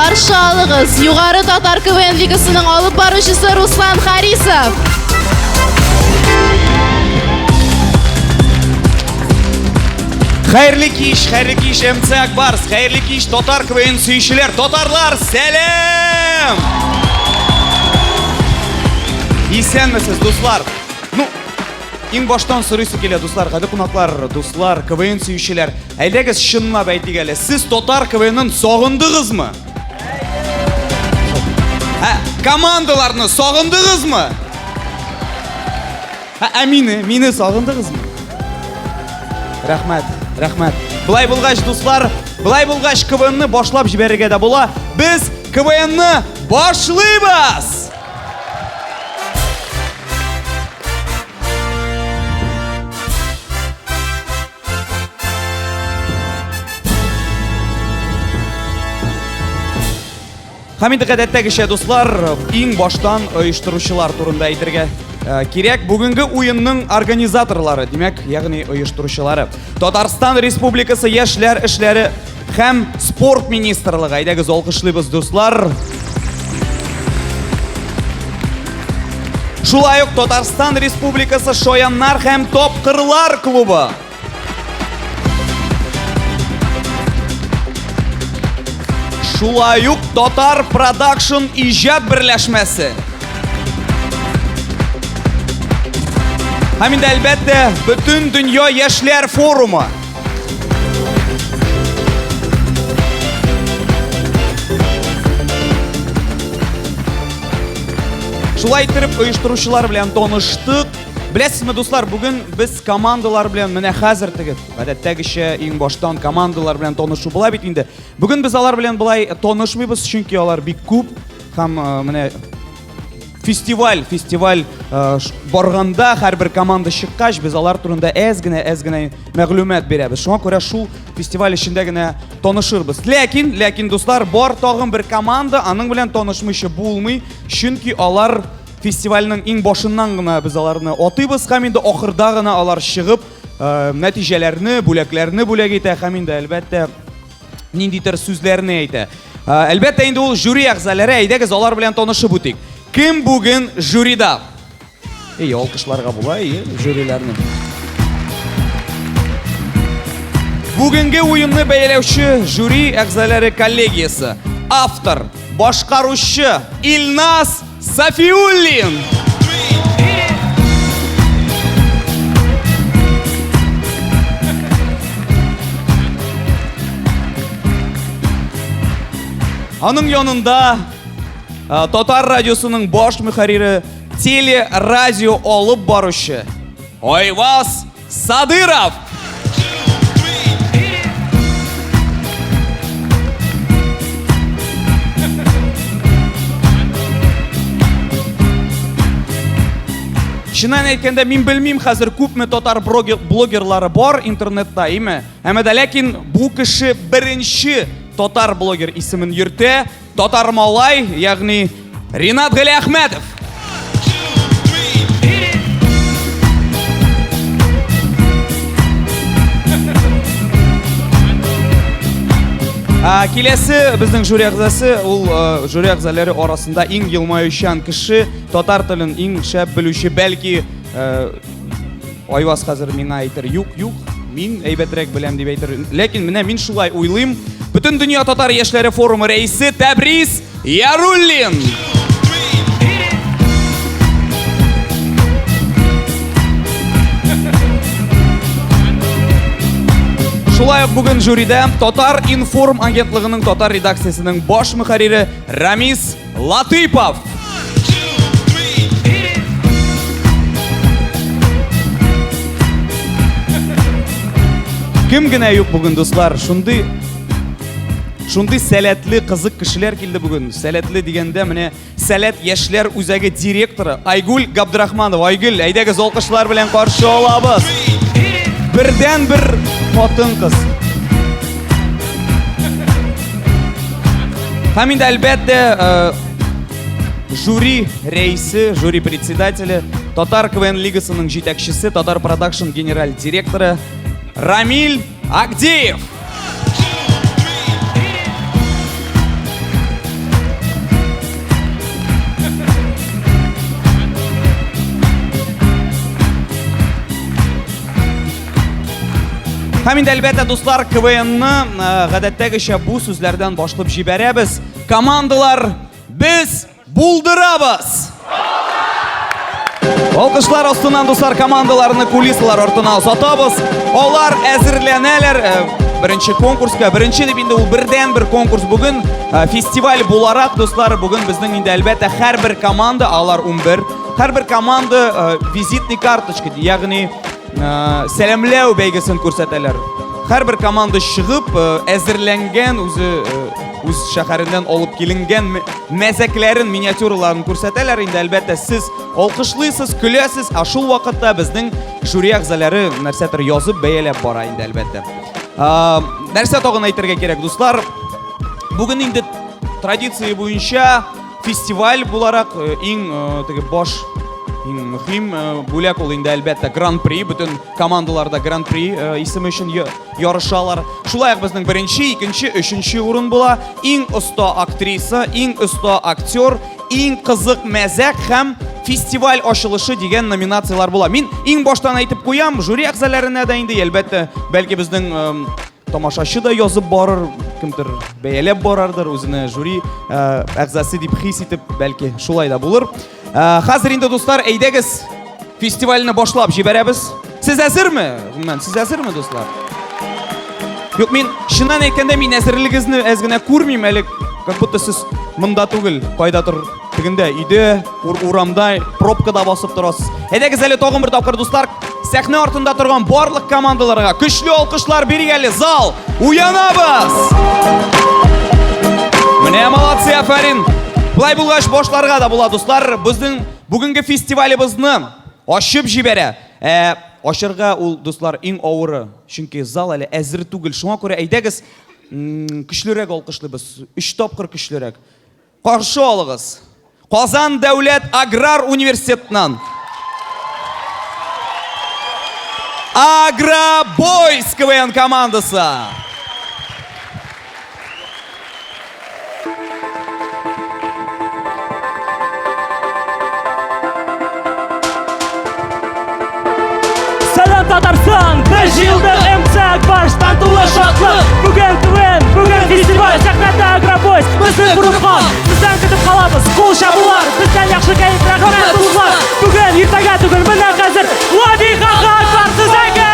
qarshi oling'iz. Yuqori Totar KVN ligasining olib boruvchisi Ruslan Harisov. Xayrli ish MC Akbars, xayrli ish Totar KVN suyishchilar, Totarlar, selam! Esenmisiz do'stlar? Eng boshdan so'raysi keladi do'stlar, qadr qo'noqlar, do'stlar, KVN suyishchilar. Aylagiz shinlab aytinglar, siz Totar KVN'ni sog'indingizmi? Komandalarni sog'indingizmi? Meni sog'indingizmi? Rahmat. Bulay bo'lg'ach do'stlar, bulay bo'lg'ach KVN'ni boshlab jiberganda bo'la. Biz KVN'ni boshlaymiz. Hamid qadatdagi do'stlar, eng boshdan uyushtiruvchilar turida aytirga kerak. Bugungi o'yinning organizatorlari, demak, ya'ni uyushtiruvchilari Tatariston Respublikasi Yoshlar ishlari ham sport ministrligi. Aydagiz olqishlaymiz do'stlar. Shulayok Tatariston Respublikasi Shoyanlar ham Topqirlar klubi. Shulayok Totar Production ijod birlashmasi. Hamda albatta butun dunyo yoshlar forumi. Shulay turib uyushtiruvchilar bilan tanishdik. Bilasizmi do'stlar, bugun biz komandalar bilan mana hozir tegib, odatdagicha eng boshdan komandalar bilan tanishuv bo'lib bitdi. Bugun biz ular bilan bulay tanishmaymiz, chunki ular bek ko'p ham mana festival borganda har bir komanda chiqqach biz ular turida ozgina ma'lumot beramiz. Shunga ko'ra shu festival ishindagina tanishirmiz. Lekin do'stlar, bor tog'in bir komanda aning bilan tanishmishi bo'lmay, chunki ular festivalning eng boshidan biz ularni otaymiz, hamda oxirdagina ular chiqib natijalarni, bo'lak ayta, hamda albatta nindidir so'zlarni ayta. Albatta endi u juri a'zolari, aydagiz ular bilan tanishib o'tik. Kim bugun jurida? Olqishlarga bo'lay, jurilarni. Bugungi o'yinni belgilovchi juri a'zolari kollegiyasi, avtor, boshqaruvchi Ilnaz Safiullin. Onun yonunda Totar radiosuning bosh muharriri, tele radio olib boruvchi Oyvaz Sadirov. Shundan aytganda men bilmayman, hozir ko'pmi Totar blogerlari bor internetda, Hamda lekin bu kishi birinchi Totar bloger ismini yurti, Totar Malay, ya'ni Rinat G'aliahmedov. Kelasi bizning juri a'zosi, ul juri a'zolari orasida eng yilmayuvchan kishi, Totar tilini eng shab biluvchi, balki Oyvaz hozir menga aytar, yo'q, men aybatroq bilaman deb aytar. Lekin men shulay o'ylayman. Butun dunyo Totar yoshlari forumi raisi Tabriz Yarullin. Shulay bugun jurida Totar Inform agentligining Totar redaksiyasining bosh muharriri Ramiz Latipov. Kimgina yo'q bugun do'stlar, shunday salatli qiziq kishilar keldi bugun. Salatli deganda mana Salat yoshlar o'zagi direktori Aygul Gabdurahmonova. Aygul, aydagiz olqishlar bilan qarshi olamiz. Birdan bir xotin qiz. Hamda albatta juri raisi, juri председатели, Totar KVN ligasining yetakchisi, Totar Production general direktori Ramil Agdiyev. Һәм инде әлбәттә дуслар, КВНны гадәттәгечә бу сүзләрдән башлап җибәрәбез. Командалар, без булдырабыз! Алкышлар астынан дуслар, командаларны кулислар артына озатабыз. Алар әзерләнәләр беренче конкурска. Беренче дип инде ул бердән бер конкурс. Бүген фестиваль буларак дуслар, бүген безнең инде әлбәттә һәрбер команда, алар 11, һәрбер команда визитный карточка, ягъни сәламләү бәйгесен күрсәтәләр. Һәрбер команда чыгып, әзерләнгән, үз шәһәреннән алып киленгән мәзәкләрен, миниатюраларын күрсәтәләр. Инде әлбәттә сез алкышлыйсыз, көләсез, ә шул вакытта безнең жюри әгъзалары нәрсәдер язып, бәяләп бара инде әлбәттә. Нәрсә тагын әйтергә кирәк, дуслар? Бүген инде традиция буенча фестиваль буларак иң баш, иң мөһим бүләк ул инде әлбәттә гран-при, бөтен командаларда гран-при исеме өчен ярышалар. Шулай ук безнең беренче, икенче, өченче урын була. Иң оста актриса, иң оста актер, иң кызык мәзәк һәм фестиваль ачылышы дигән номинациялар була. Мин иң баштан әйтеп куям, жюри әгъзаларына да инде әлбәттә бәлки безнең тамашачы да язып барыр, кемдер бәяләп барардыр, үзенә жюри әгъзасы дип хис итеп, бәлки шулай да булыр. Хәзер инде дуслар, әйдәгез фестивальне башлап җибәрәбез. Сез әзерме? Гомумән, сез әзерме, дуслар? Юк, мин чыннан әйткәндә мин әзерлегегезне әз генә күрмим әле, как будто сез монда түгел, кайдадыр тегендә, өйдә, урамда, пробкада басып торасыз. Әйдәгез әле тагын бер тапкыр, дуслар, сәхнә артында торган барлык командаларга көчле алкышлар бирик әле, зал, уянабыз! Менә молодцы, афарин! Булай булгач башларга да була, дуслар, безнең бүгенге фестивалебызны ачып җибәрә. Ачырга ул, дуслар, иң авыры, чөнки зал әле әзер түгел. Шуңа күрә әйдәгез көчлерәк алкышлыйбыз, 3 тапкыр көчлерәк. Каршы алыгыз. Казан дәүләт аграр университетыннан Агробойс КВН командасы. Татарстан, bir yıldır emsak baş, tantula şatlı. Bugün КВН, bugün festival, сәхнәдә Агробойс. Безнең группа, бездән көтеп калабыз. Кул чабулар, бездән яхшы кәеф, рәхмәт дуслар. Бүген иртәгә түгел, менә хәзер Лави ха-ха партизанга.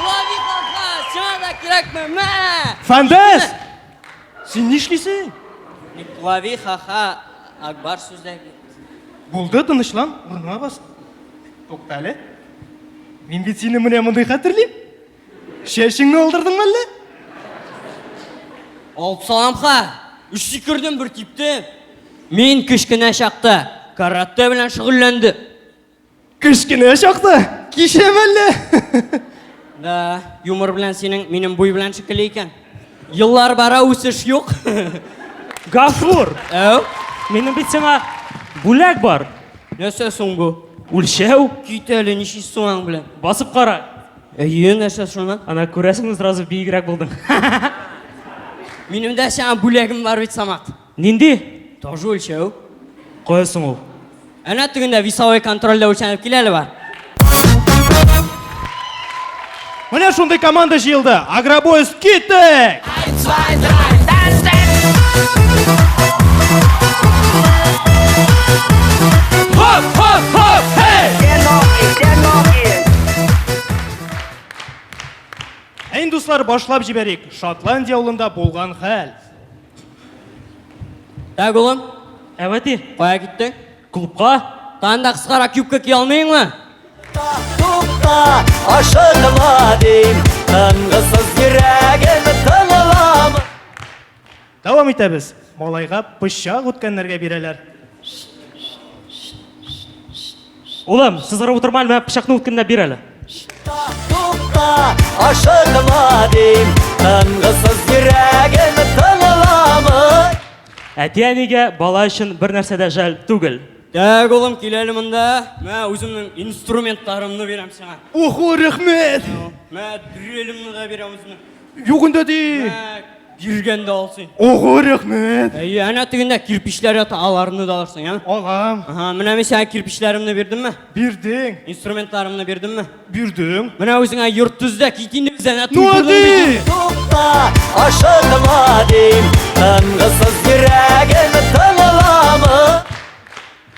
Лави ха-ха, сиңа да кирәкме? Мә! Фәндәс, син нишлисең? Лави ха-ха, Акбар сүздәге. Булды, тынычлан, урынга бас. Тукта әле. Мин бит сине менә мондай хәтерлим. Шәшеңне алдырдыңмы әллә? Алып саламха, 3 сикердем бер типте. Мин кечкенә чакта каратэ белән шөгыльләндем. Кечкенә чакта, кичәме әллә? Да, юмор белән синең минем буй белән шикелле икән. Еллар бара, үсеш юк. Гафур, Әу, минем бит сиңа бүләк бар. нәрсә соң бу? Үлчәү, Кит әле, ничек соң белән? басып кара. Әйе, нәрсә шуны? Ана күрәсең, сразу биегрәк булдың. Минем дә сиңа бүләгем бар бит, Самат. Нинди? Тоже үлчәү. Каясың ул? Әнә тегендә весовой контрольдә үлчәнеп киләле бар. Менә шундый команда җыелды. Агробойс, киттек! Хоп, хоп, хоп, hey! Әйн дуслар, башлап җибәрик. Шотландия улында булган хәл. Так, улым, Әвәти, кая киттең? клубка? Танда кыскара кюбка кия алмыйңмы? Тукта, ашыгыма дейм, тынгысыз йөрәгем тыңлама. Дәвам итәбез. Малайга пычак үткәннәргә бирәләр. Улым, сызгырып утырма, әлбә пычакны үткәннәр бирәләр. Тукта, ашыгыма дейм, тынгысыз йөрәгем тыңлама. Әти-әнигә бала өчен бер нәрсә дә жәл түгел. Так, улым, киләле монда. Мә, үземнең инструментларымны бирәм сиңа. Охо, рәхмәт. Мә, дрелемне дә бирәм үземнең. Югында ди. Мә, Биргенде алсын. Ого, рахмет. Ана тегенде кирпичлер ята, аларны да алырсың, я? Алам. Аха, менә мен сиңа кирпичләремне бирдемме? Бирдең. Инструментарымны бирдемме? Бирдең. Менә үзеңә йорт төздә китинде безне Нуди! Тукта, ашыгыма дейм, тынгысыз йөрәгем тыңламый.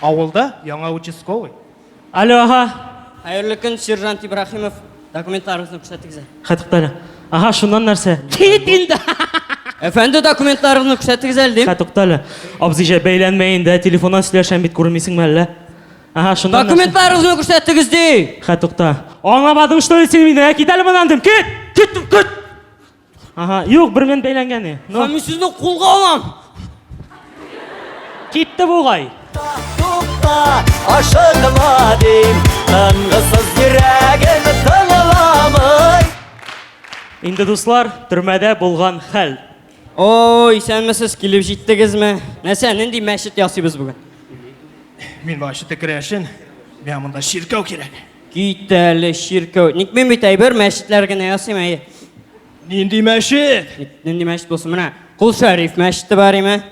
Авылда яңа участковый. Алло, аха. Хәерле көн, сержант Ибрахимов. Документларыгызны күрсәтегез. Хәтуктары. Аха, шуннан нәрсә? Кит инде. Әфәнде, документларыгызны күрсәтегез әле. Хәтуктары. Абзыйча бәйләнмәйин дә, телефоннан сөйләшәм бит, күрмисеңме әллә? Аха, шундан нәрсә? Документларыгызны күрсәтегез ди. Хәтукта. Аңламадың, что ли син мине? Кит әле монан дим. Кит! Кит! Аха, юк, бер мен бәйләнгәне. Мен сезне кулга алам. Китте бугай. Тукта, ашыгыма дейм, тынгысыз йөрәгем тыңламый. Инде дуслар, төрмәдә булган хәл. Ой, сәнмесез килеп җиттегезме? Нәрсә, нинди мәчет ясыйбыз бүген? Мин мәчеткә керәшен. Мен монда ширкәү кирәк. Кит әле ширкәү. Ник мен бит әйбер мәчетләр генә ясыйм әйе. Нинди мәчет? Нинди мәчет булсын менә? Кул Шәриф мәчете бар име?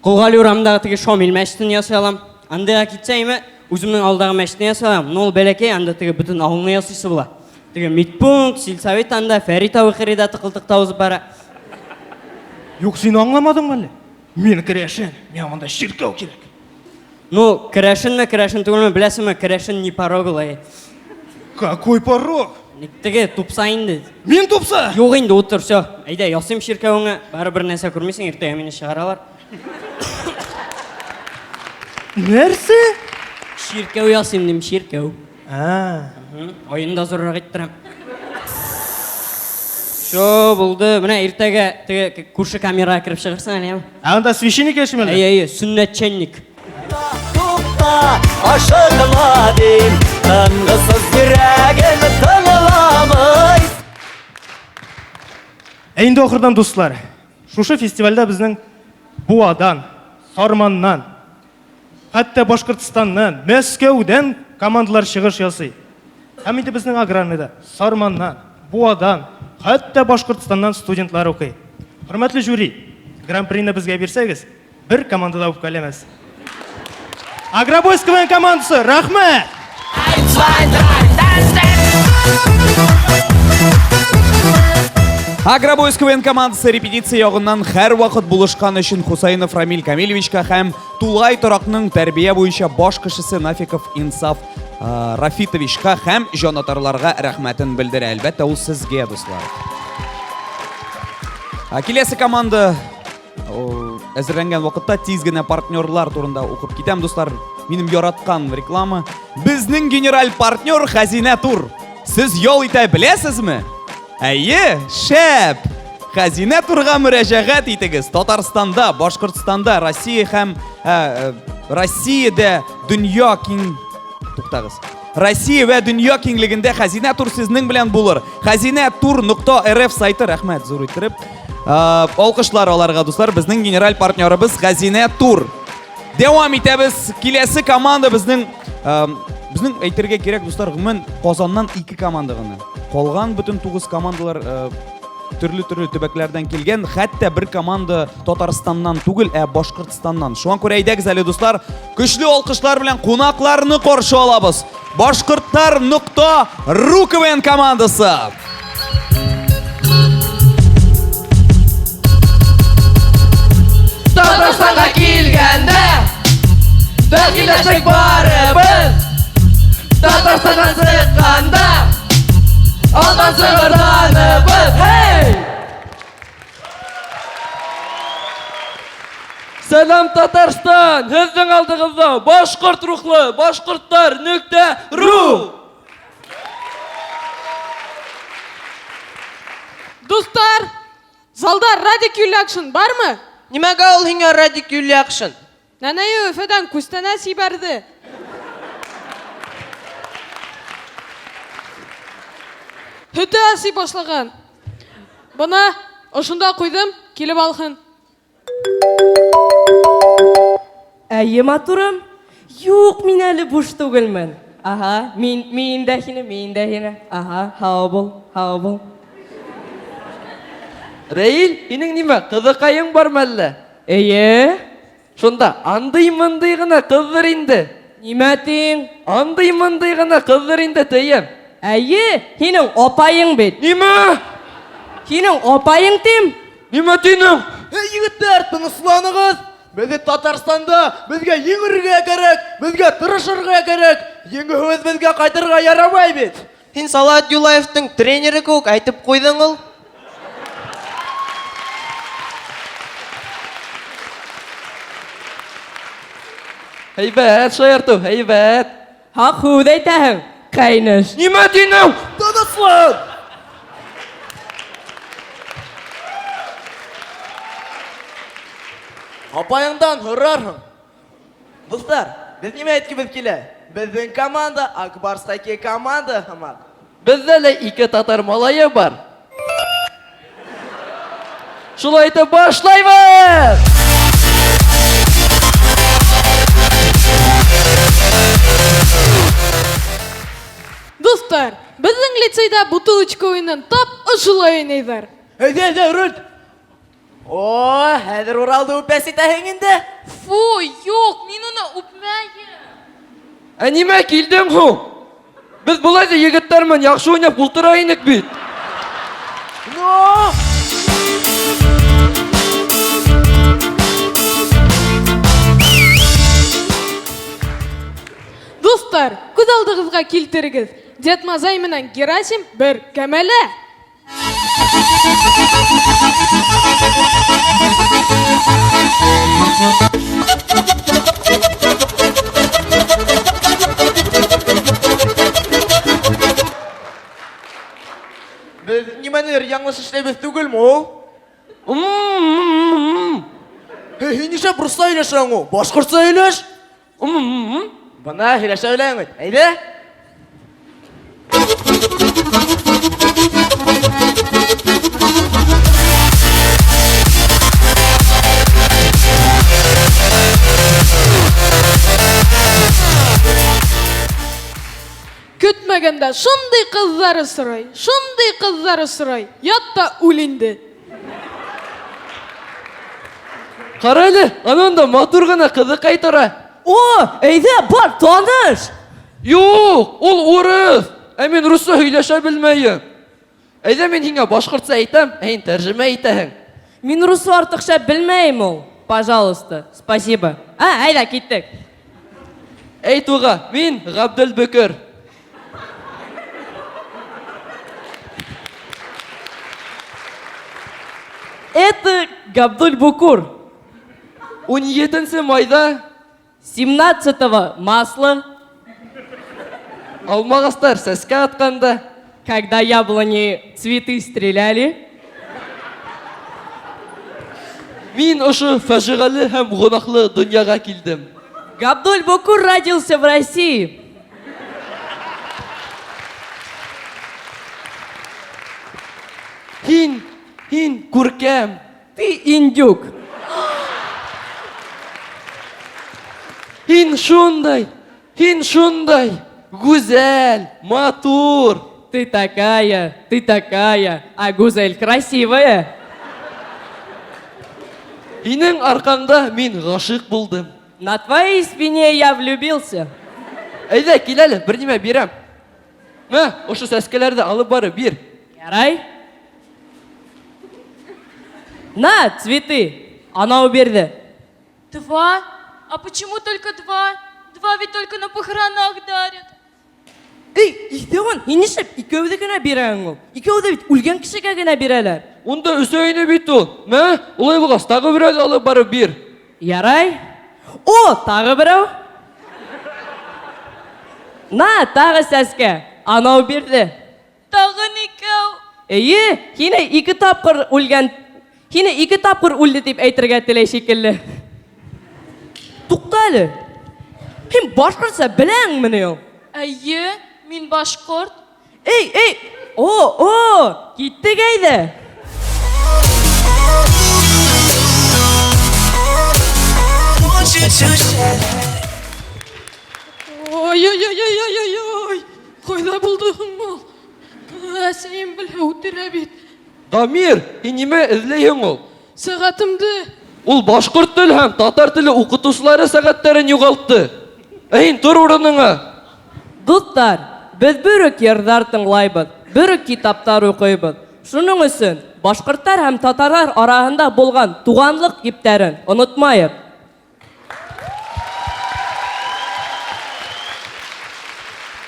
Кулгали урамындагы теге Шамил мәчетен ясый алам. Андыга китсәйме, үземнең алдагы мәчетне ясый алам. Нол бәләкәй, анда теге бөтен авылны ясыйсы була. Теге Митпункт, Силсавет анда Фәрит авыкырыда тыкылтыкта узып бара. Юк, син аңламадың әле? Мен керәшен. Мен монда ширкәү кирәк. Ну, керәшенме, керәшен түгелме, беләсеңме, керәшен не порог ул. Какой порог? Ник теге тупса инде. Мин тупса? Юк инде, утыр, всё. Әйдә, ясыйм ширкәүңә. Барыбер нәрсә күрмисең, иртәгә мине чыгаралар. Нәрсә? Ширкәү ясыйм дим, ширкәү. Ойында зуррак иттерәм. Шо булды. Менә иртәгә теге күрше камерага кирип чыгырсың әле. Анда священник яшиме әле? Әйе, сүннәтчәнник. Тукта, ашыгыма дейм, тынгысыз йөрәгем тыңламый. Инде ахырдан дуслар, шушы фестивальдә безнең Буадан, Сарманнан, хәтта Башкортстаннан, Мәскәүдән командалар чыгыш ясый. Һәм инде безнең аграрныйда Сарманнан, Буадан, хәтта Башкортстаннан студентлар укый. Хөрмәтле жюри, гран-прины безгә бирсәгез, бер командада үпкәләмәс. Агробойс КВН командасы, рәхмәт! Агробойс КВН командасы репетиция ягыннан һәр вакыт булышкан өчен Хусаинов Рамил Камилевичка һәм Тулай торакның тәрбия буенча баш кешесе Нафиков Инсаф Рафитовичка һәм җанатарларга рәхмәтен белдерә. Әлбәттә, ул сезгә, дуслар. Киләсе команда әзерләнгән вакытта тиз генә партнерлар турында укып китәм, дуслар. Минем яраткан реклама. Безнең генераль партнер Хәзинә Тур. Сез ял итә беләсезме? Әйе, шәп! Хәзинә Турга мөрәҗәгать итегез. Татарстанда, Башкортстанда, Россия һәм Россиядә дөнья киң туктагыз. Россия ва дөнья киңлегендә Хәзинә Тур сезнең белән булыр. Хәзинәтур.рф сайты, рәхмәт, зур иттереп. Алкышлар аларга, дуслар, безнең генераль партнерыбыз Хәзинә Тур. Дәвам итәбез. Киләсе команда безнең әйтергә кирәк, дуслар, гомумән Казаннан 2 команда гына. Калган бөтен 9 командалар төрле төбәкләрдән килгән, хәтта бер команда Татарстаннан түгел, Башкортстаннан. Шуңа күрә әйдәгез әле, дуслар, көчле алкышлар белән кунакларны каршы алабыз. Башкортлар.ру КВН командасы. Татарстанга килгәндә бәгиләшек барыбыз. Татарстаннан сыкканда алдан сыгырданыбыз. Hey! Сәлам Татарстан! Һезнең алдыгызда башкорт рухлы башкортлар.ру. Достар, залда Radicule Action бармы? Нимәгә ул һиңа Radicule Action? Нәнәе Өфәдән күстәнә сибәрде. Хөтә аси башлаган. Бына ошында куйдым, килеп алһын. Әйе, матурым. Юк, мин әле буш түгелмен. Аха, мин дә һине. Аха, һау бул. Рәйіл, енің неме, қызықайың бар мәлі? Әйе, Шонда, андый-мындый ғына қызыр инді. нимәтең? Андый-мындый ғына қызыр инді тейім. Әйе, һинең апайың бит. Неме? Һинең апайың тим. Неме тейнің? Егеттер, тынысланығыз. Бізде Татарстанда бізге еңірге керек, бізге тырышырға керек. Еңігіміз бізге қайтырға ярамай бит. Син Салат Юлаевтың тренері көк айтып қойдың ул. Әйбәт, шайырту, әйбәт. Хақ худ әйтәһең, қайныш. Неме тейнің? Тыныслан! Апайыңдан хұрарһың. Достар, біз неме әйткіміз келе? Біздің команда Акбарстаки команда хамақ. Бізде лә ике татар малайы бар. Шулай итеп башлайбыз! Достар, біздің лицейда бутылочка ойынын тап ұшылай ойнайдар. Әйде, Рүт! О, әдір оралды өпәс етәһең инде. Фу, yok, мен оны үпмәйім. Ә неме келдің ху? Біз бұлайды егіттермен яқшы ойнап ұлтырайынық бит. Но! Достар, көз алдығызға келтірігіз. Дед Мазай менен Герасим бір кәмәлі. Біз немәнер яңлыш эшләбез түгелме ул? Нише бурса сөйләшәң ул? Башкортса сөйләш. Бана сөйләшә беләң бит. Әйдә. Көтмәгәндә шундый кызлары сорай. Ятта үлінді. Қара әлі, ананда матур ғана қызықай тұра. О, әйдә, бар, таныш. Юк, ол орыс. Ә мен русса сөйләшә белмәйем. Әйдә мен һиңа башкортса әйтәм, һин тәрҗемә итәһең. Мин рус артыкча белмәйем ул. Пожалуйста, спасибо. Әйдә, киттек. Әйт уға, мин Габделбекер. Это Габдуль-Букур. 17 майда 17 масла, алмағастар сәскә атқанда, когда яблони цветы стреляли. мин ошо фәҗигале һәм гөнаһлы дөньяга килдем. Габдуль-Букур родился в России. Һин күркәм. Ты индюк. Һин шундай, гүзәл, матур. Ты такая, а Гузель красивая. Һинең аркаңда мин гашык булдым. На твоей спине я влюбился. Әйдә, кил әле, бер нимә бирәм. Мә, ошо сәскәләрде алып барып бир. Ярай. На, цветы. Она уберди. 2? А почему только 2? 2 ведь только на похоронах дарят. Эй, издеван, инешеп, икәүҙе генә бирәң ул. Икәүҙе бит үлгән кешегә генә бирәләр. Унда өсәйне бит ул. Мә, улай булгас, тагы берәү алып барып бир. Ярай. О, тағы берәү. На, тағы сәскә. Анау бирде. Тағын икәү. Әйе, һине 2 тапкыр үлгән. Һине 2 тапкыр үлде дип әйтергә теләй шикелле. Туҡта әле. Һин башҡортса беләңме ул? Әйе, мин башҡорт. Эй! О, киттек әйҙә. Ой, қойда бұлдығың ол. Әсейін біле өтірі бет. Дамир, һин нимә эзләйһең ул? Сәгатемді. Ул башкорт теле һәм татар теле укытучылары сәгатьләрен югалтты. Һин тур урыныңа. Дуслар, без бүрек йырдар тыңлайбыз, бүрек китаптар укыйбыз. Шуның өчен башкортлар һәм татарлар арасында булган туганлык иптәрен онытмайык.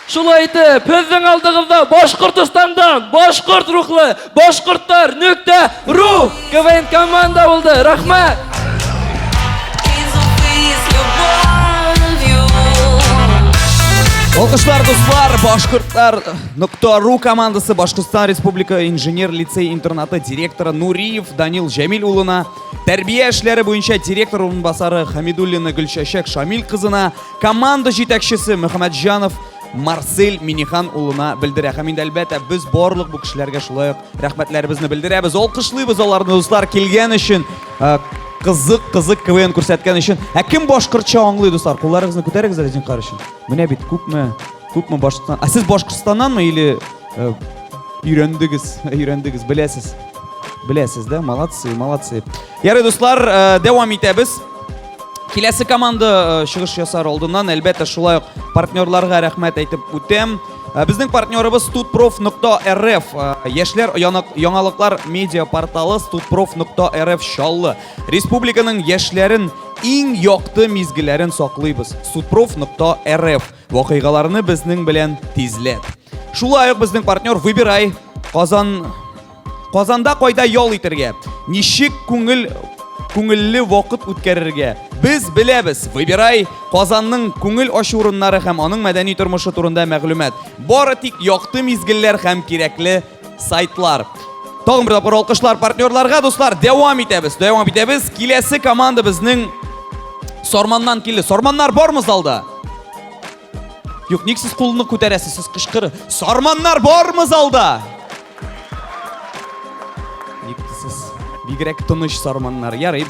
Шулай итеп, безнең алдыгызда Башкортстандан башкорт рухлы башкортлар.ру КВН команда булды. Рәхмәт. Алкышлар, дуслар, Башкортлар.ру командасы Башкортстан Республика инженер лицей интернаты директоры Нуриев Данил Жәмил улына, тәрбие эшләре буенча директор урынбасары Хамидуллина Гөлчәчәк Шамил кызына, команда җитәкчесе Мөхәммәтҗанов Марсель Минихан улына белдерә. Һәм инде әлбәттә без барлык бу кешеләргә шулай ук рәхмәтләребезне белдерәбез. Алкышлыйбыз аларны, дуслар, килгән өчен, кызык КВН күрсәткән өчен. Кем башкортча аңлый, дуслар? Кулларыгызны күтәрегез, Резин карашын. Менә бит күпме Башкортстан. Сез Башкортстаннанмы или өйрәндегез, беләсез, да? Молодцы. Ярый, дуслар, дәвам итәбез. Киләсе команда чыгыш ясар алдыннан әлбәттә шулай ук партнерларга рәхмәт әйтеп үтәм. Безнең партнерыбыз studprof.rf, яшьләр яңалыклар медиа порталы studprof.rf Чаллы. Республиканың яшьләрен иң якты мизгелләрен саклыйбыз. studprof.rf вакыйгаларны безнең белән тизләт. Шулай ук безнең партнер Выбирай Казанда кайда ял итәргә, ничек күңелле вакыт үткәрергә. Biz беләбез. Выбирай Казанның күңел ачу урыннары һәм аның мәдәни тормышы турында мәгълүмат. Бары тик якты мизгелләр һәм кирәкле сайтлар. Тагын бер тапкыр алкышлар партнерларга, дуслар, дәвам итәбез. Киләсе команда безнең Сорманнан килде. Сорманнар бармы залда? Юк, ник сез кулны күтәрәсез, сез кычкыры. Сорманнар бармы залда? Ник сез бигрәк тыныч сорманнар. Ярый.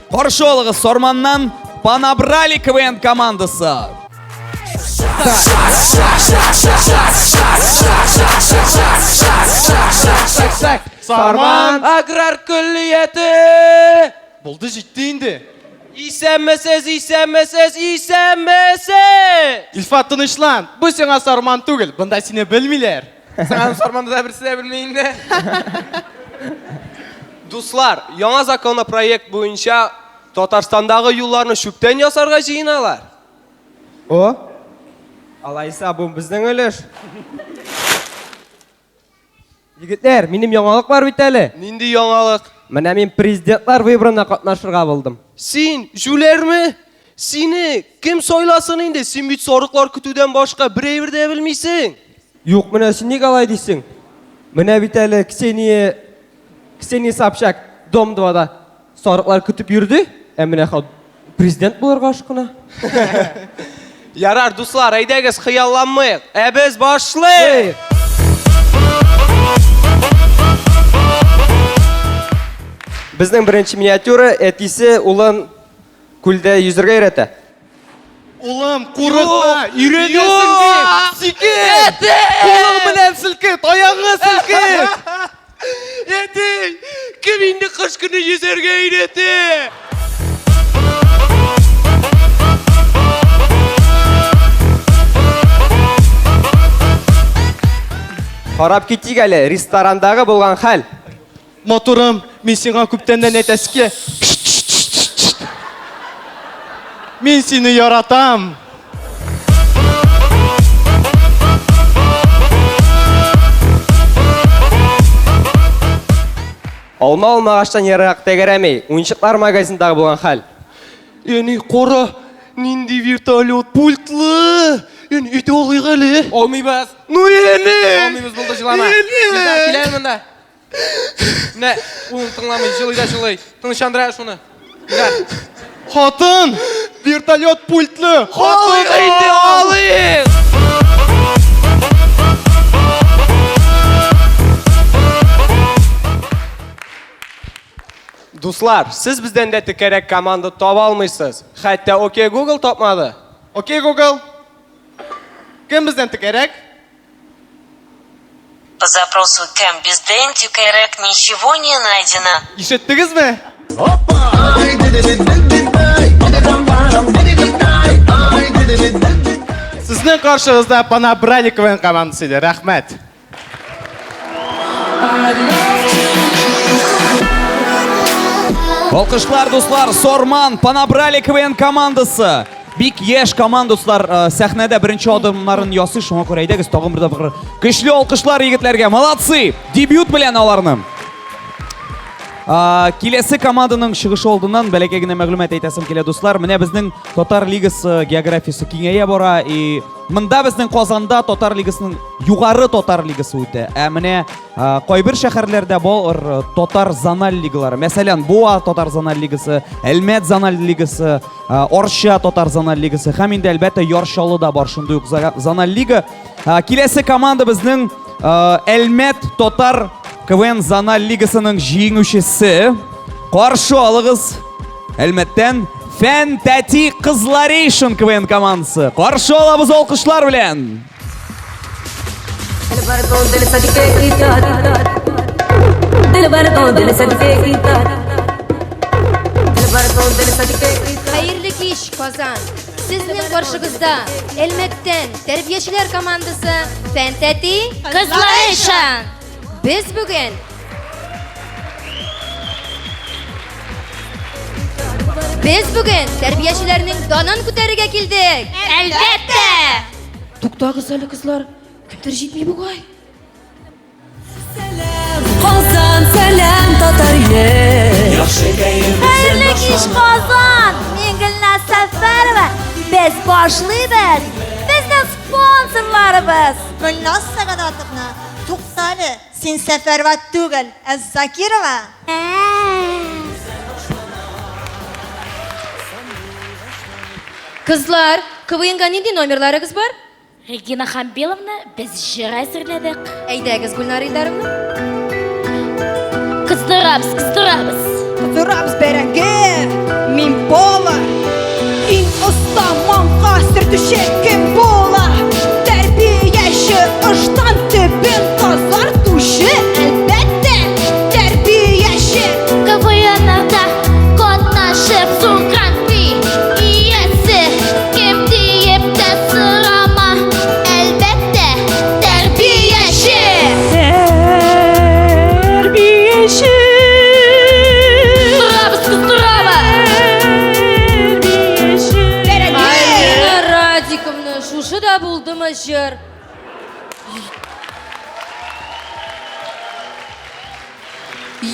Каршы алыгыз Сорманнан Понабрали КВН командасы. Сарман аграр күллияте. Булды, җитте инде. Исәнмәсез. Илфат, тынычлан. Бу сиңа Сарман түгел. Бында сине белмиләр. Сиңа Сарманды да берсе дә белми инде. Дуслар, яңа законы проект буенча Татарстандагы юлларны шүптән ясарга җыеналар. О? Алайса бу безнең өлеш. Егетләр, минем яңалык бар бит әле. Нинди яңалык? Менә мин президентлар выборына катнашырга булдым. Син жүләрме? Сине кем сайласын инде? Син бит сарыклар көтүдән башка берәйбер дә белмисең. Юк, менә син ник алай дисең? Менә бит әле Ксения Собчак Дом 2-да сарыклар көтүп йөрде. Менә президент булырга ашкына. Ярар, дуслар, әйдәгез хыялланмыйк. Без башлыйк. Безнең беренче миниатюра әтисе улын күлдә йөзәргә өйрәтә. Улым, курыкма, өйрәнәсең дип. Сикер! Кулың белән селкет, аягыңа селкет. Әти, кем инде кыш көне йөзәргә өйрәтә? Карап китик әле, ресторандагы булган хәл. Моторым, мин сиңа күптәннән әйтәскә. Мин сине яратам. Алма алмагачлан ярак тәгәрәмей, уенчыклар магазиндагы булган хәл. Яни кара, нинди вертолет пультлы. Яни ите алыйк әле. Алмыйбыз. Ну яни. Алмыйбыз булды җылама. Киләм монда. Менә, ул тыңламый, җылый. Тынычландыра шуны. Хатын, вертолет пультлы. Хатын ите алыйк. Дуслар, сез бездән дә тикәрәк команда таба алмыйсыз. Хәтта Окей Google тапмады. Окей, Google. Кем бездән тикәрәк? По запросу Camp Бездент Юкайрек ничего не найдено. Ишеттегезме? Sizning qarshingizda Panabralik komandasi edi. Rahmat. Alqışlar dostlar, Sorman Panabrali KVN komandасы. Бик еш команда dostlar, сәхнәдә беренче адымнарын ясый, шуңа күрә әйдәгез тагын бер дә көчле алкышлар егетләргә. Молодцы! Дебют белән аларны. Киләсе команданың чыгышы алдыннан бәләкәй генә мәгълүмат әйтәсем килә дуслар. Менә безнең Татар лигасы географиясе киңәя бара и монда безнең Казанда Татар лигасының югары Татар лигасы үтә. Ә менә кайбер шәһәрләрдә бар Татар зональ лигалары. Мәсәлән, Буа Татар зональ лигасы, Әлмәт зональ лигасы, Орча Татар зональ лигасы һәм инде әлбәттә Яршалы да бар шундый ук зональ лига. Киләсе команда безнең Әлмәт Татар КВН зональ лигасының җиңүчесе. Каршы алыгыз Әлмәттән Фән Тәти Кызларейшн КВН командасы. Каршы алабыз алкышлар белән. Хәерле кич, Казан. Сезнең каршыгызда Әлмәттән тәрбиячеләр командасы Фән Тәти Кызларейшн. Biz bugün тәрбиячеләрнең данын күтәрергә килдек. Әлбәттә. Туктагыз әле кызлар, көтер җитми бугай. Казан сәлам татар ел. Хәерле кич, Казан. Мин Гөлназ Сәфәрова. Без башлыйбыз. Безнең спонсорларыбыз. Гөлназ Сәгадатовна, туктале, син Сәфәрова түгел, Закирова. Кызлар, КВНга нинди номерларыгыз бар? Регина Хамбиловна, без җыр әзерләдек. Әйдәгез, Гүлнар Илдаровна. Кыздырабыз, кыздырабыз. Кыздырабыз бәрәңге, мин бола. Иң оста манга сөртүче кем бола? Тәрбияче ыштан төбен тазартучы, әлбәттә, тәрбияче. КВН'да катнашып суган би иясе. Кем диеп тә сорама, әлбәттә, тәрбияче. Тәрбияче. Кыздырабыз, кыздырабыз. Айна Радиковна, шушы да булдымы җыр?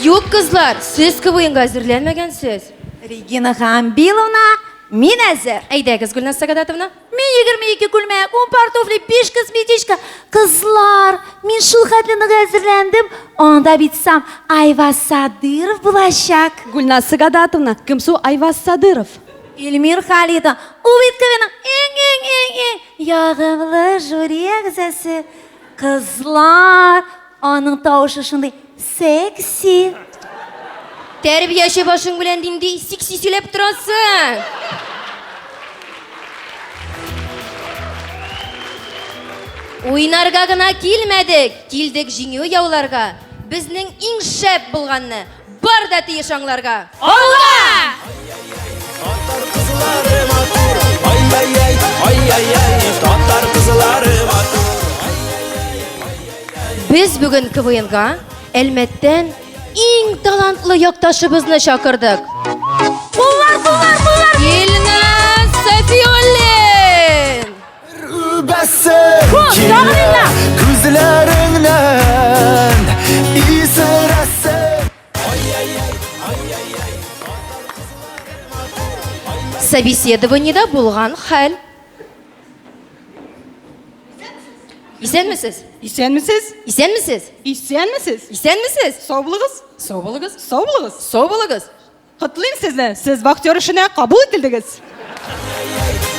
Юк, кызлар, сез КВНга әзерләнмәгәнсез. Регина Хамбиловна, мин әзер. Әйдәгез, Гөлназ Сәгадатовна. Мин 22 күлмәк, 10 пар туфли, 5 косметичка. Кызлар, мин шул хәтле әзерләндем. Анда бит сам Айваз Садыров булачак. Гүлназ Сәгадатовна, кем су Айваз Садыров? Илмир Халида, ул бит КВНның иң ягымлы жюри әгъзасы. Кызлар, аның тавышы шундый секси. Тәрбияче башың белән нинди секси сөйләп торасың? Уйнарга гына килмәдек, килдек җиңү яуларга. Безнең иң шәп булганны бар да тиеш аңларга. Алга! Без бүген КВНга Әлмәттән иң талантлы якташыбызны чакырдык. Булар! Илназ Сафиуллин! Күзләреңнән исерәсе. Собеседованиедә булган хәл. Исәнмесез? Исәнмесез? Исәнмесез? Исәнмесез? Исәнмесез? Сау булыгыз? Сау булыгыз. Сау булыгыз? Сау булыгыз. Котлыйм сезне. Сез вахтер эшенә кабул ителдегез.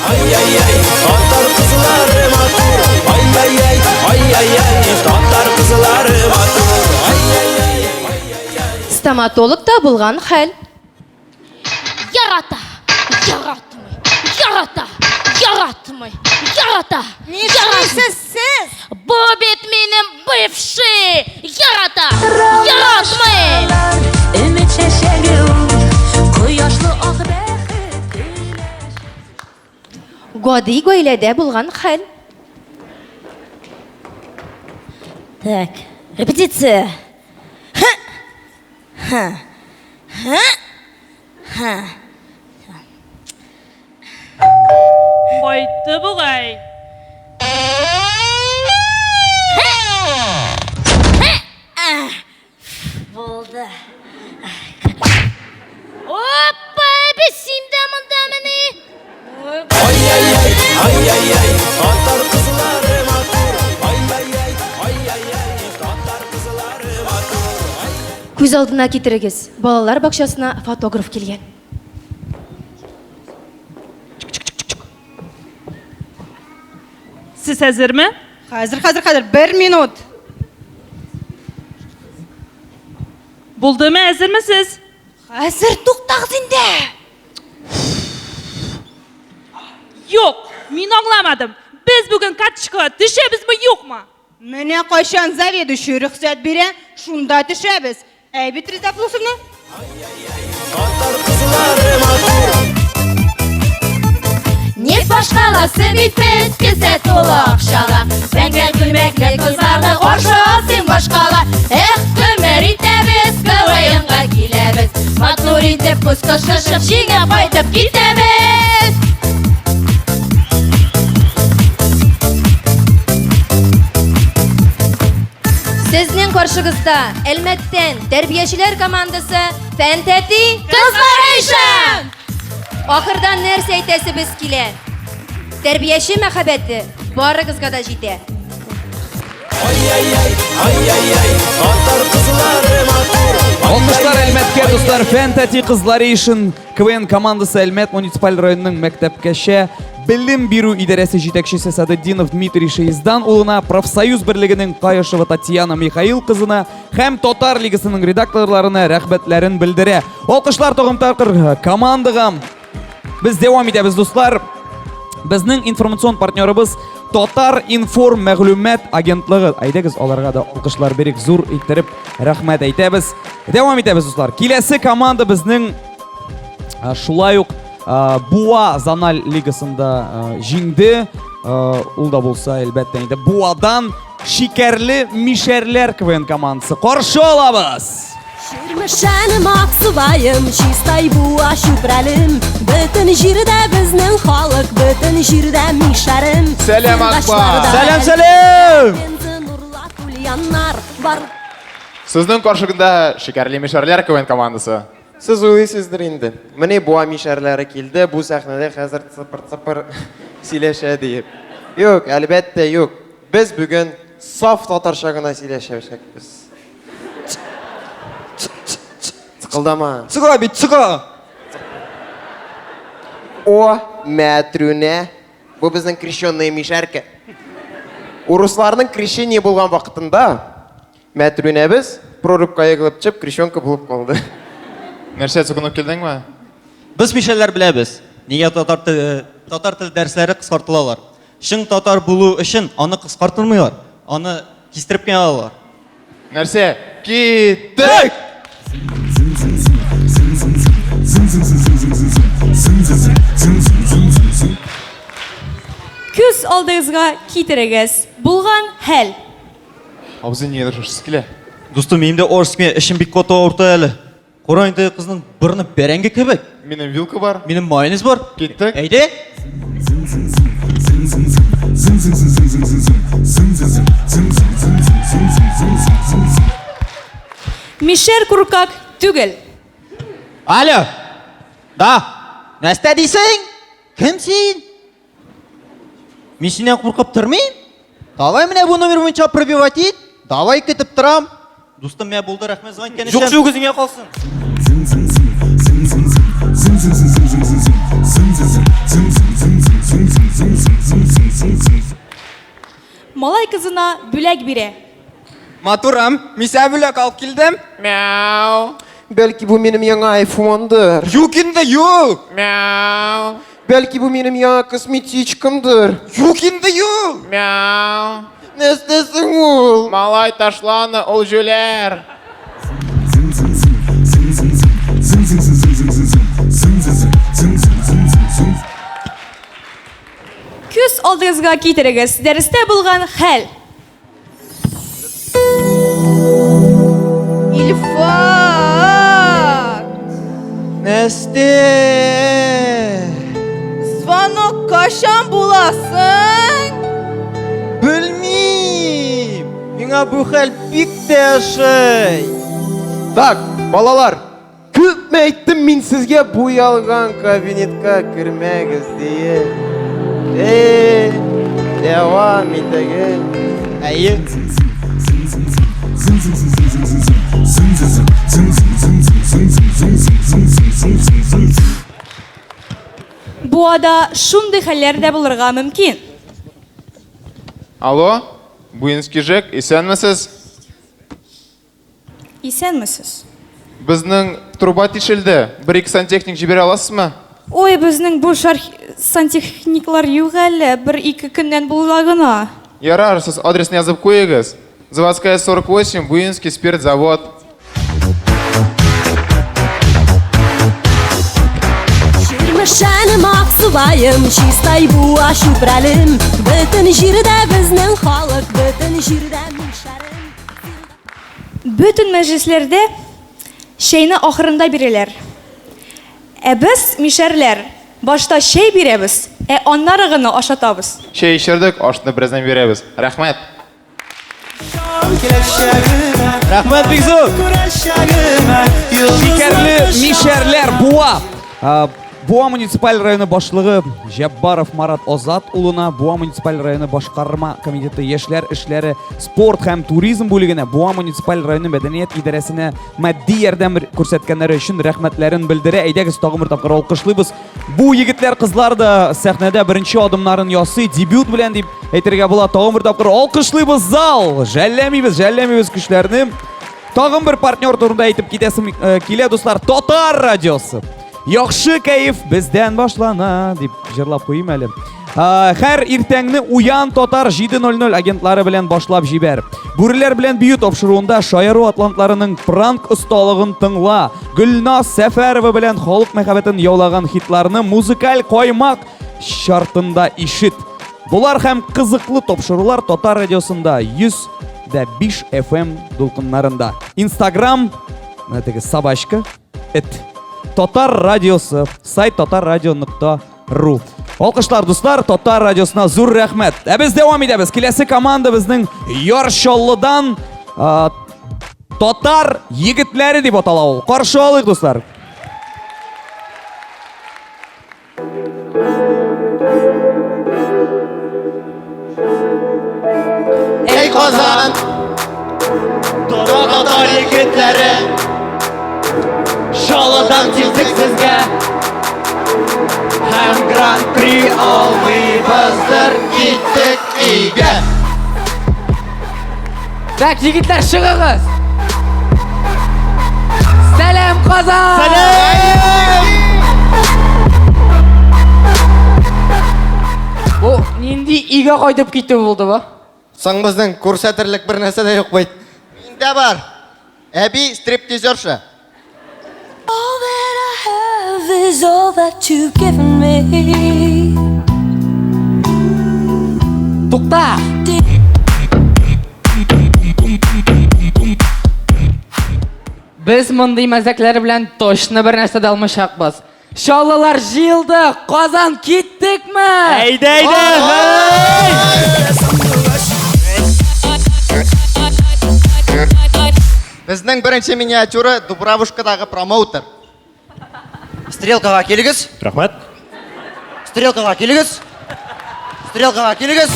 Татар кызлары матур. Татар кызлары матур. Стоматологта булган хәл. Ярата! Yaratmay. Yarata. Siz siz. Bu bit benim bывший. Yarata. Yaratmay. Ümit şeşeli Koyaşlı ağ Годи гойледе булган хәл. Так, репетиция. Қойды бұғай. Болды. Опа, бесимде мында мені. Күз алдына кетірегіз. Балалар бақшасына фотограф келген. Сіз әзір ме? Hazır. 1 minut. Болды ме, әзір ме сіз? Hazır to'xtaq sende. Yok, мен anlamadım. Biz bugün kaçışqa düşemiz mi yok mu? Mene qo'shan zavедующий ruxsat beren, shunda tushamiz. Aybit Rizaplovsovna. Нет башқаласы битпес кесе толы ақшала. Сәңгәл күлмәкле көзарлы қоршы сен башқала. Эх, көмір итәбіз, көвайынға келәбіз. Матур итеп көз қышышып, жеңе қайтып кетәбіз. Сезнең каршыгызда Әлмәттән тәрбиячеләр командасы Фәнтәти Кызларайшан. Ахырдан нәрсә әйтәсебез килә? Тәрбияче мәхәббәте барыгызга да җитә. Alkışlar Әлмәткә, достар. Фәнтәти кызлары өчен КВН командасы Әлмәт муниципаль районының мәктәпкәчә Белем бирү идарәсе җитәкчесе Садетдинов Дмитрий Шеиздан улына, профсоюз берлегенең Каешева Татьяна Михаил кызына һәм Татар лигасының редакторларына рәхмәтләрен белдерә. Алкышлар тагын тапкыр командага. Без дәвам итәбез, дуслар. Безнең информацион партнерыбыз Татар информ мәгълүмат агентлыгы. Әйдәгез, аларга да алкышлар берик, зур иттереп рәхмәт әйтәбез. Дәвам итәбез, дуслар. Киләсе команда безнең шулай ук Буа Заналь лигасында җиңде. Ул да булса, әлбәттә инде Буадан шикәрле мишәрләр КВН командасы. Каршы алабыз. Ширмешәнем аксубаем, чистай буа шүпрәлем. Бөтен җирдә безнең халык, бөтен җирдә мишәрем. Сәлам, Акбар. Сәлам. Сезнең каршыгында шикәрле мишәрләр КВН командасы. Сіз уйлайсыздыр инде. Менә буа мишәрләре килде, бу сәхнәдә хәзер цыпыр-цыпыр сөйләшә диеп. Юк, әлбәттә юк. Без бүген саф татарча гына сөйләшәчәкбез. Цыкылдама. Цыга бит, цыга. О, мәтрүнә. Бу безнең крещенная мишәркә. Урысларның крещение булган вакытында мәтрүнәбез прорубка ягылып чып, крещенка булып калды. Нәрсә цыгынып килдеңме? Biz мишәлләр беләбез. Нигә татар тел дәресләре кыскартылалар. Шың татар булу өчен аны кыскартылмыйлар. Аны кистереп кенә алалар. Нәрсә? Киттек! Күз алдыгызга китерегез. Булган хәл. Абзый нигә дәшәсез килә? Дустым, минем дә орскме эшем бик каты авырта әле. Кара инде кызның борыны бәрәңге кебек. Минем вилка бар. Минем майонез бар. Киттек. Әйдә. Мишәр куркак түгел. Алло. Да. Нәрсә дисең? Кем син? Мин синнән куркып тормыйм. Давай менә бу номер буенча пробивать ит. Давай көтеп торам. Дустым, мен булды, рәхмәт звонок иткән өчен. Юк, үзеңә калсын. Малай кызына бүләк бирә. Матурам, мин сән бүләк алып килдем. Мяу. Бәлки бу минем яңа айфондыр. Юк инде, юк. Мяу. Belki bu benim ya kosmetичкамдыр. Юк инде юк. Мяу. Нәрсәсең ул? Малай ташланы, ул жүләр. Күз алдыгызга китерегез. Дәрестә булган хәл. İlfat. Nesте. Звонок kaçan bulasın? Bilmiyim. Миңа bu хәл бик тә ошый. Так, балалар, күпме әйттем мин сезгә бу ялган кабинетка кермәгез дие. Девам итегез. Әйе. Бу ада шундый хәлләр дә булырга мөмкин. Алло, Буинский ЖЭК, исәнмесез? Исәнмесез? Безнең труба тишелде. 1-2 сантехник җибәрә аласызмы? Ой, безнең бу сантехниклар юк әле, 1-2 көннән була гына. Ярар, сез адресны язып куегыз. Заводская 48, Буинский спиртзавод. Şirmişənim Aksubayım, Çistay bu aşupralim. Bütün jirdə bizning xalq, bütün jirdə müşərim. Bütün məclislərdə şeyni axırında biriler. Biz müşərlər başta şey birəbiz, onları gına aşatabız. Şey içirdik, aşını birazdan verəbiz. Rəhmət. Рахмәт бик зур. Шикәрле мишәрләр буа. Буа муниципаль районы башлыгы Җаббаров Марат Озат улына, Буа муниципаль районы башкарма комитеты яшьләр эшләре, спорт һәм туризм бүлегенә, Буа муниципаль районы мәдәният идарәсенә матди ярдәм күрсәткәннәре өчен рәхмәтләрен белдерә. Әйдәгез, тагын бер тапкыр алкышлыйбыз. Бу егетләр, кызлар да сәхнәдә беренче адымнарын ясый, дебют белән дип әйтергә була. Тагын бер тапкыр алкышлыйбыз зал. Жәлләмибез көчләрне. Тагын бер партнер турында әйтеп китәсем килә, дуслар, Татар радиосы. Яхшы кәеф бездән башлана дип җырлап куйым әле. Һәр иртәңне Уян Татар 7:00 агентлары белән башлап җибәр. Бүреләр белән бию тапшыруында шаяру атлантларының пранк осталыгын тыңла. Гөлназ Сәфәрова белән халык мәхәббәтен яулаган хитларны музыкаль каймак шартында ишет. Булар һәм кызыклы тапшырулар Татар радиосында 100.5 FM дулкыннарында. Instagram собачка Татар радиосы, сайт tatarradio.ru. Алкышлар, дуслар, Татар радиосына зур рәхмәт. Без дәвам итәбез. Киләсе команда безнең Яршаллыдан Татар егетләре дип атала ул. Каршы алыйк, дуслар. Эй Казан! Татар егетләре! Шалыдан килдек сезгә. Һәм гран-при алмыйбыздыр, киттек өйгә. Так, егетләр, чыгыгыз! Сәлам, Казан! Сәлам! Бу нинди өйгә кайтып китү булды бу? Соң безнең күрсәтерлек бер нәрсә дә юк бит. Миндә бар. Әби стриптизерша. All that I have is all that you've given me. Тукта! Без мондый мәзәкләр белән точно бер нәрсә дә алмашакбыз. Шаллылар җыелды, Казан киттекме? Әйдә! Безнең беренче миниатюра Дубравушкадагы промоутер. Стрелкага килегез. Рәхмәт. Стрелкага килегез. Стрелкага килегез.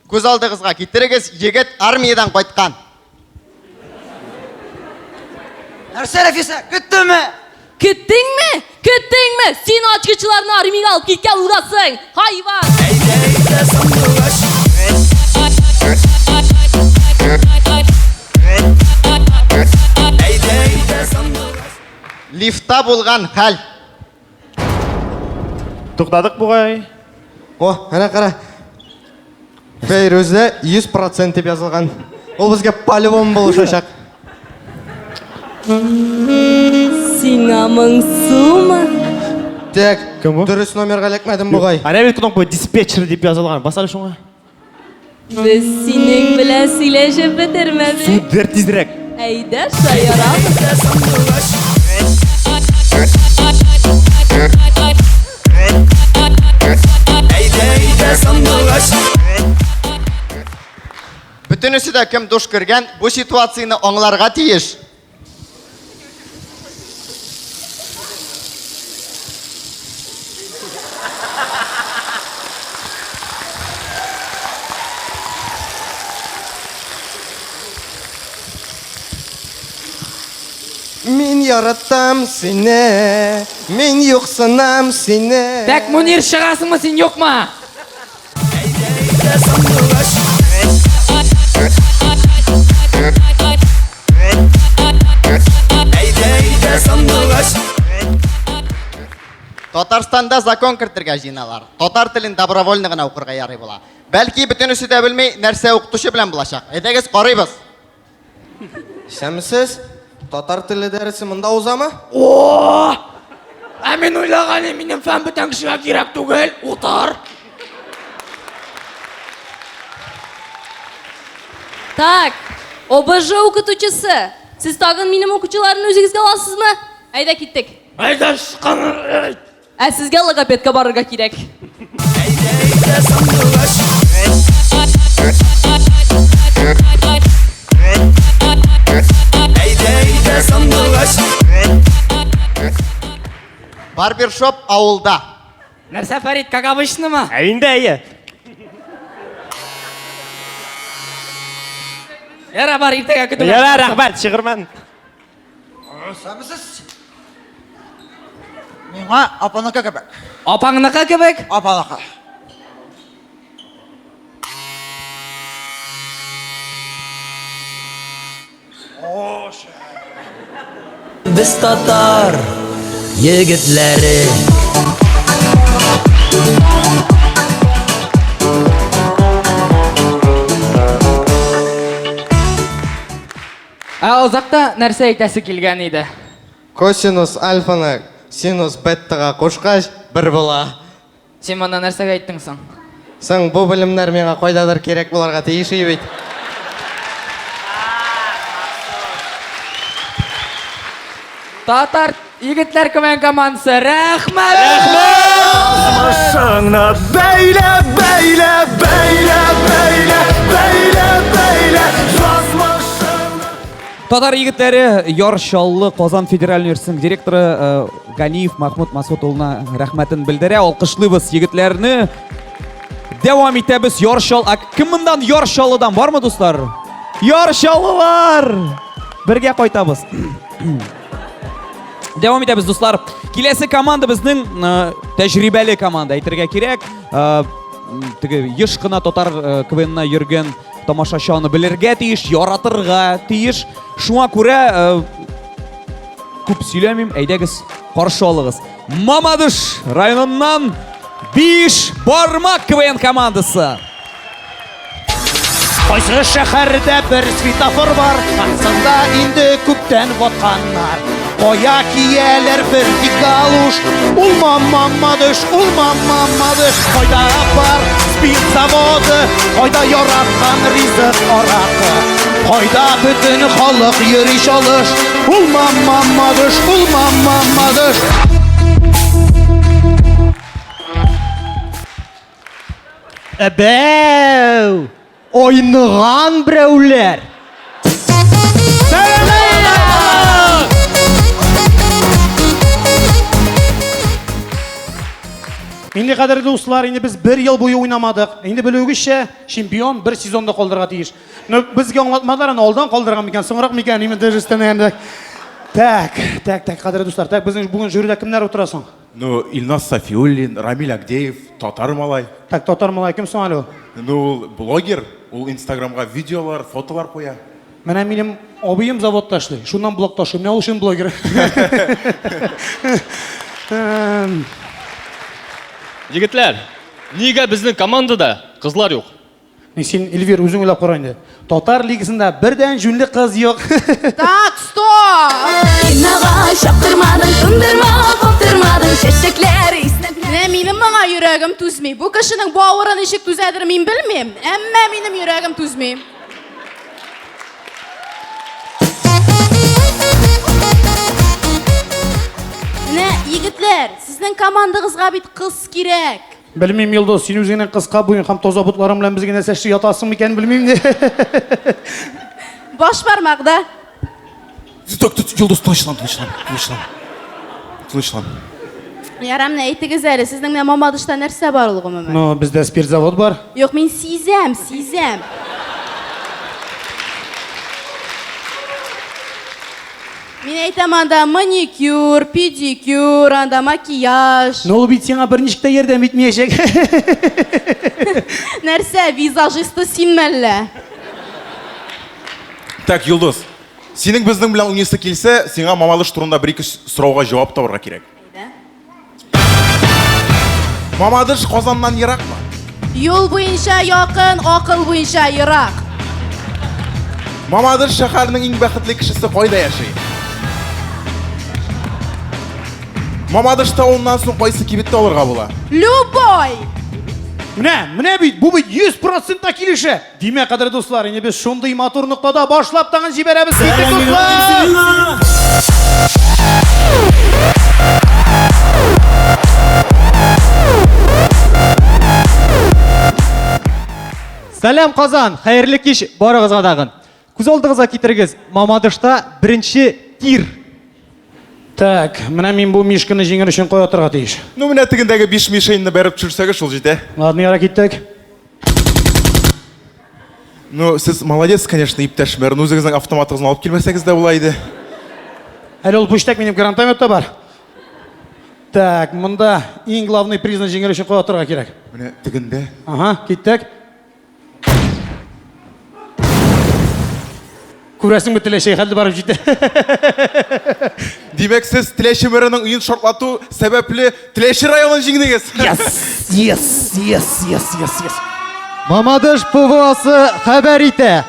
Күз алдыгызга китерегез, егет армиядан кайткан. Нәрсә Рәфиса, көттеңме? Көттеңме? Көттеңме? Син ачкычларны армиягә алып киткән урасың, хайван! Лифта булган хәл. Туктадык бугай. О, ана қара. Фейруза 100% деп жазылған. Ол бізге по-любому болушашақ. Сиңа мың сумы. Так, дұрыс номерға лекмәдім бұғай. Ана бит кнопка диспетчер деп жазылған. Басар шуңа. Біз синең белән сөйләшеп бетермәбез. Судер тизрәк. Әйдә, шаярабыз. Бөтенесе дә кем душ кергән, бу ситуацияны аңларга тиеш. Мин яраттым сені, мин юқсынам сені. Так, Мунир, шығасың ма сен жоқ ма? Татарстанда закон кертергә җыйналар. Татар телен добровольно гына укырга ярый була. Бәлки бөтенесе дә белмәй, нәрсә укытучы белән булачак. Әйдәгез карыйбыз. Шәмсез, татар тілі дәрісі мұнда узамы? О! Ә мен ойлағаным, минем фән бүтән кешегә кирәк түгел, утар. Так, ОБЖ укытучысы. Сіз тагын минем укучыларны үзегезгә аласызмы? Әйдә киттек. Әйдә шыққан. Ә сезгә логопедка барырга кирәк. Барбершоп авылда. Нәрсә Фәрит, как обычно-мы? Әйінде әйе. Яра бар, иртәгә көтү. Яра, рәхмәт, шығырман. Сәмсез. Миңа апаныкы кебек. Апаңныкы кебек? Апаныкы. Biz Tatar yigitleri. Узакта нәрсә әйтәсе килгән иде. Косинус альфаны синус беттаға қошқаш бір бола. Сен монда нәрсәгә әйттең соң? Саң бұл білімдер меңа қойдадыр керек боларға тиеші бейт. Татар егетләр көмән командасы, рәхмәт! Машаңна бәйлә, бәйлә, бәйлә, бәйлә, бәйлә, бәйлә, жазмашыңна. Татар егетләре Яршаллы Казан Федераль университетінің директоры Ганиев Махмуд Масудуллына рәхмәтен белдерә. Алкышлыйбыз егетләрне. Дәвам итәбез Яршал. Кем мондан Яршаллыдан бармы, дуслар? Яршаллылар! Бергә кайтабыз. Дәвам итәбез, дуслар. Киләсе команда безнең тәҗрибәле команда. Әйтергә кирәк, еш кына татар КВНна йөргән тамашачы аны белергә тиеш, яратырга тиеш. Шуңа күрә күп сөйләмим, әйдәгез, каршы алыгыз. Мамадыш районыннан 5 бармак КВН командасы. Кайсы шәһәрдә бер светофор бар, ансында инде күптән ватканнар. Коя кияләр бер дикалуш, ул мамадыш, кайда бар спирт заводы, кайда яраткан ризык аракы, кайда бөтен халык йөри чалыш, ул мамадыш. Әбәу! Ойныған біреулер! Инде қадірлі достар, инде біз бір ел бойы ойнамадық. Инде білугізше чемпион бір сезонда қолдырға тиіш. Бізге аңлатмадыларын алдан қолдырған мекен, соңырақ мекен, емен дәрістен әндік. Так, қадірлі достар, біздің бүгін жюриде кімдер отырасың? Ну, Ильнас Сафиуллин, Рамиль Агдеев, Татар малай. Так, Татар малай, кім соң әлі? Ну, блогер, Ул Инстаграмга видеолар, фотолар куя. Менә минем абыем заводта эшли. Шуннан блог ташлый. Менә ул шун блогер. Егетләр, нигә безнең командада кызлар юк? Син Эльвир үзең уйлап кара инде. Татар лигасында бердән жүнле кыз юк. Так, стоп! Инага шаптырмадың, тындырма, коптырмадың, чәчәкләр Менә минем моңа йөрәгем түзми. Бу кешенең бавыры ничек түзәдер мин белмим. Әмма минем йөрәгем түзми. Менә егетләр, сезнең командагызга бит кыз кирәк. Белмим, Йолдыз, син үзеңнең кыска буен һәм таза бутларың белән безгә нәрсә эшли ятасың микән белмим ди. Баш бармакта. Йолдыз, тынычлан. Ярам, әйтегез әле, сезнең менә Мамадышта нәрсә бар ул гомумән? Ну, бездә спиртзавод бар. Юк, мин сизәм. Мин әйтәм, анда маникюр, педикюр, анда макияж. Ну, ул бит сиңа берничек тә ярдәм итмәячәк. Нәрсә, визажисты синме әллә? Так, Йолдыз, синең безнең белән уйныйсы килсә, сиңа Мамадыш турында бер-ике сорауга җавап табарга кирәк. Мамадыш Казаннан еракмы? Юл буенча якын, акыл буенча ерак. Мамадыш шәһәренең иң бәхетле кешесе кайда яши? Мамадышта оннан соң кайсы кибетте алырга була? Любой! Менә бит, бу бит 100% килешә. Димәк, кадерле дуслар, инде без шундый матур ноктада башлап тагын җибәрәбез, дуслар. Сәлам Казан, хәерле кич барыгызга дагын. Күз алдыгызга китерегез, Мамадышта беренче тир. Так, менә мин бу мишканы җиңер өчен кая торга тиеш? Ну, менә тегендәге 5 мишенне бәреп төшерсәгез, шул җитә. Ладно, яра киттек. Ну, сез молодец, конечно, иптәш мэр. Ну, үзегезнең автоматыгызны алып килмәсәгез дә була иде. Әле ул буштак минем гранатометта бар. Так, монда иң главный призны җиңер өчен кая торга кирәк? Менә тегендә. Ага, киттек. Күрәсең бит теләшәй хәлдә барып җитә. Димәк, сез Теләче мэрының уен шартлату сәбәпле Теләче районын җиңдегез. Yes. Мамадыш ПВОсы хәбәр итә.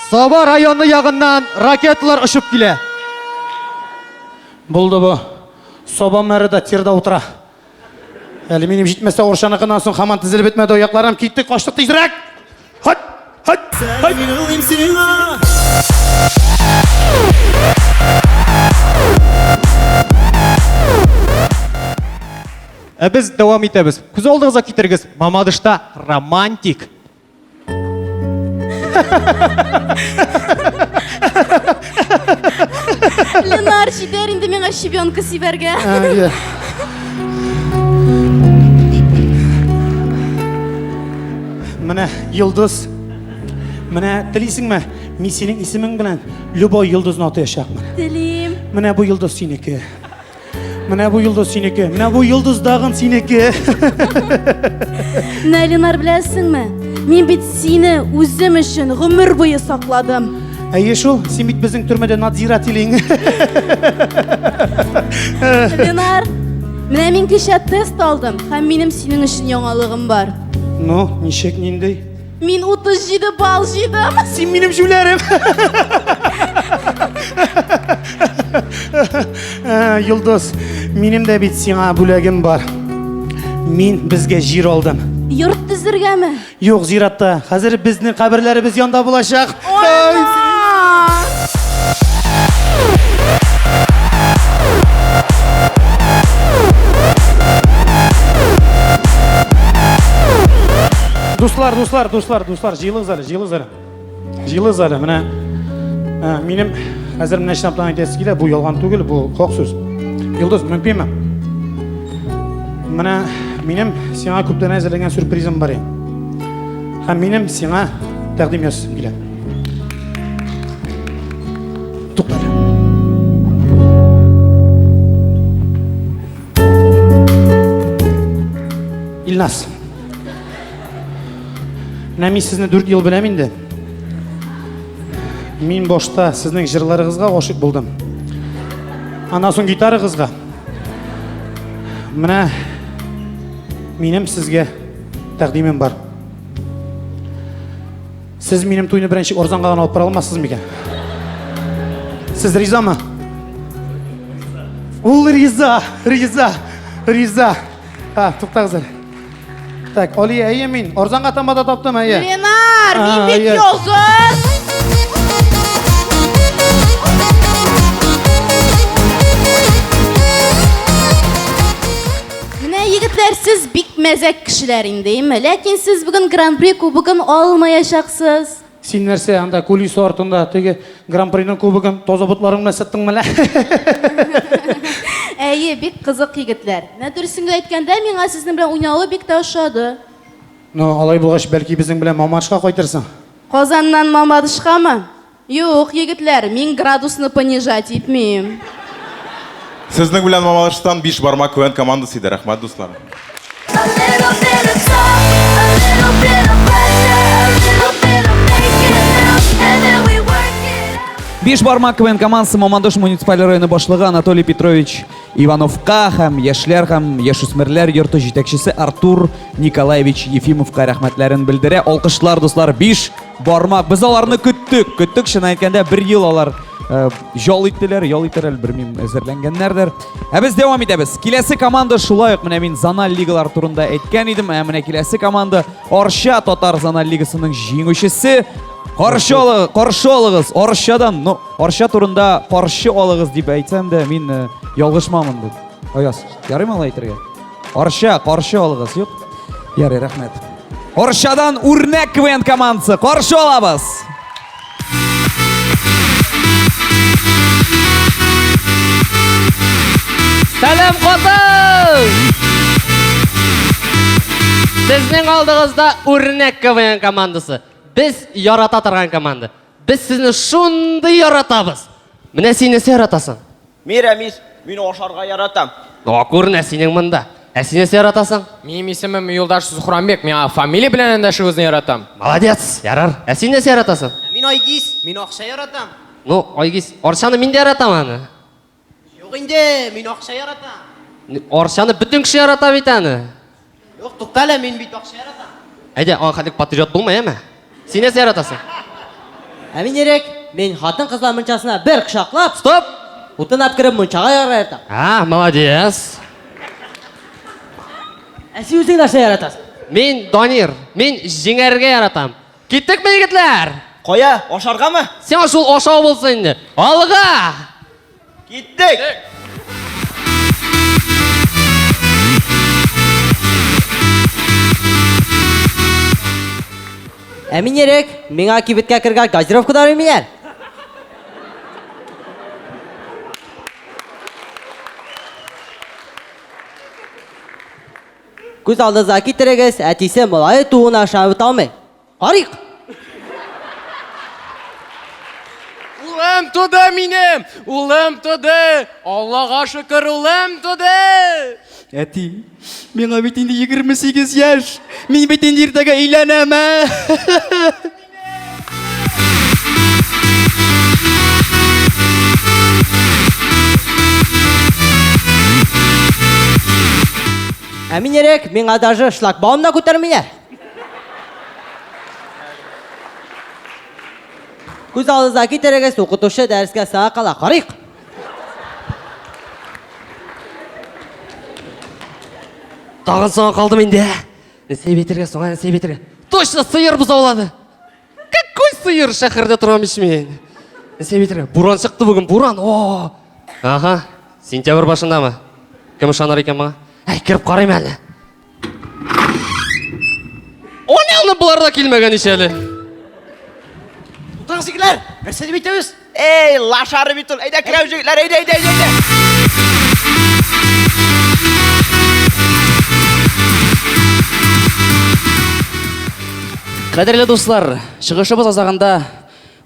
Саба районы ягыннан ракеталар ұшып килә. Булды бу. Саба мэрida тирдә утыра. Әле минем җитмәсә оршаныкыннан соң һаман тезелеп бетмәде аякларым, киттек, качтык тизрәк. Хат. Без дәвам итәбез. Күз алдыгызга китерегез, Мамадышта романтик. Ленар җитәр инде миңа щебенка сибәргә. Менә Йолдыз. Менә телисеңме? Мин синең исемең белән любой Йолдызны атаячакмын. Телим. Менә бу Йолдыз синеке. Менә бу Йолдыз синеке. Менә бу Йолдыз дагын синеке. Менә Ленар, беләсеңме? Мин бит сине үзем өчен гомер буе сакладым. Әйе шул, син бит безнең төрмәдә надзирателең. Ленар, менә мин кичә тест алдым һәм минем синең өчен яңалыгым бар. Ну, ничек нинди? Мин 37 балл җыйдым. Син минем җүләрем. Йолдыз, минем дә бит сиңа бүләгем бар. Мин безгә җир алдым. Йорт төзергәме? Юк, зиратта. Хәзер безнең каберләребез янда булачак. Дуслар, җыелыгыз әле. Менә минем хәзер менә шаплан әйтәсе килә, бу ялган түгел, бу хак сүз. Йолдыз, мөмкинме? Менә минем сиңа күптән әзерләгән сюрпризым бар. Һәм минем сиңа тәкъдим ясыйм килә. Туктале. Илнас. Менә мин сезне 4 ел беләм инде. Мин башта сезнең җырларыгызга гашык булдым. Аннан соң гитарагызга. Менә минем сезгә тәкъдимем бар. Сез минем туйны беренче Орзанга гына алып бара алмассыз микән? Сез ризамы? Ул риза. Туктагыз әле. Так, Алия, әйе мин Орзанга тамада таптым, әйе. Ленар, мин бит ялгыз. Менә егетләр, сез бик мәзәк кешеләр инде, ләкин сез бүген Гран-при кубогын алмаячаксыз. Син нәрсә, анда кулис артында теге Гран-приның кубогын тоза бутларың белән саттыңмы лә? Әйе, бик кызык егетләр. Менә дөресен әйткәндә, миңа сезнең белән уйнауы бик тә ошады. Ну, алай булгач, бәлки безнең белән Мамадышка кайтырсың. Казаннан Мамадышкамы? Юк, егетләр, мин градусны понижать итмим. Сезнең белән Мамадыштан 5 бармак КВН командасы иде. Рәхмәт, дуслар. Биш бармак КВН командасы Мамадыш муниципаль районы башлыгы Анатолий Петрович Ивановка һәм яшьләр һәм яшүсмерләр йорты җитәкчесе Артур Николаевич Ефимовка рәхмәтләрен белдерә. Алкышлар, дуслар, 5 бармак. Без аларны көттек, шуны әйткәндә 1 ел алар ял иттеләр, белмим, әзерләнгәннәрдер. Без дәвам итәбез. Киләсе команда шулай ук, менә мин Занал лигалар турында әйткән идем, менә киләсе команда Орша Татар Занал лигасының җиңүчесе. Каршы алыгыз, Оршадан, Орша турында каршы алыгыз дип әйтсәм дә, мин ялгышмамын дип. Аяз, ярыймы алай әйтергә? Орша, каршы алыгыз, юк? Ярый, рәхмәт. Оршадан үрнәк КВН командасы, каршы алабыз. Сәлем Казан! Сезнең алдыгызда үрнәк КВН командасы. Biz ярата торган команда. Biz сезне шундый яратабыз. Менә син нәрсә яратасың? Мин ашарга яратам. Күренә синең монда. Син нәрсә яратасың? Минем исемем Юлдаш Зухранбек. Миңа фамилия белән эндәшүгезне яратам. Молодец, ярар. Син нәрсә яратасың? Мин Айгиз, мин акча яратам. Айгиз, Оршаны мин дә яратам аны. Юк инде, мин акча яратам. Оршаны бөтен кеше ярата бит аны. Юк, туктала, мин бит акча яратам. Әйдә, анхалык патриот булма, яме? Син нәрсә яратасың? Мин ерек, мин хатын кызлар мунчасына бер кышаклап, Стоп! утынап киреп мунчага яратам. Молодец. Син үзең нәрсә яратасың? Мин Данир, мин җиңәргә яратам. Киттекме, егетләр? Кая, ашаргамы? Сиңа шул ашау булсын инде. Алга! Киттек! Мин ерек, миңа кибеткә кергән газировкадан уймыйлар. Күз алдыгызга китерегез, әтисе малай туына шабыт алмый. Карыйк! Улым туды минем! Улым туды! Аллага шөкер, улым туды! Әти, миңа бит инде 28 яшь. Мин бит инде иртәгә өйләнәм. Мин ерек, миңа даже шлагбаум да күтәрмиләр. Күз алдыгызга китерегез, укытучы дәрескә саğa кала. Карыйк! Тагын соңга калдым инде. Нәрсә бетергә, соңга нәрсә бетергә? Точно сыер бузаулады. Какой сыер шәһәрдә торам ич мин? Нәрсә бетергә? Буран чыкты бүген, буран. Ага, сентябрь башындамы? Кем ышаныр икән моңа? Кирип карыйм әле. Аны булар да килмәгән ич әле. Тутагыз егетләр, нәрсә дип әйтәбез? Эй, лашары бит ул. Әйдә кирәү җегетләр, әйдә. Кадерле дуслар, чыгышыбыз азагында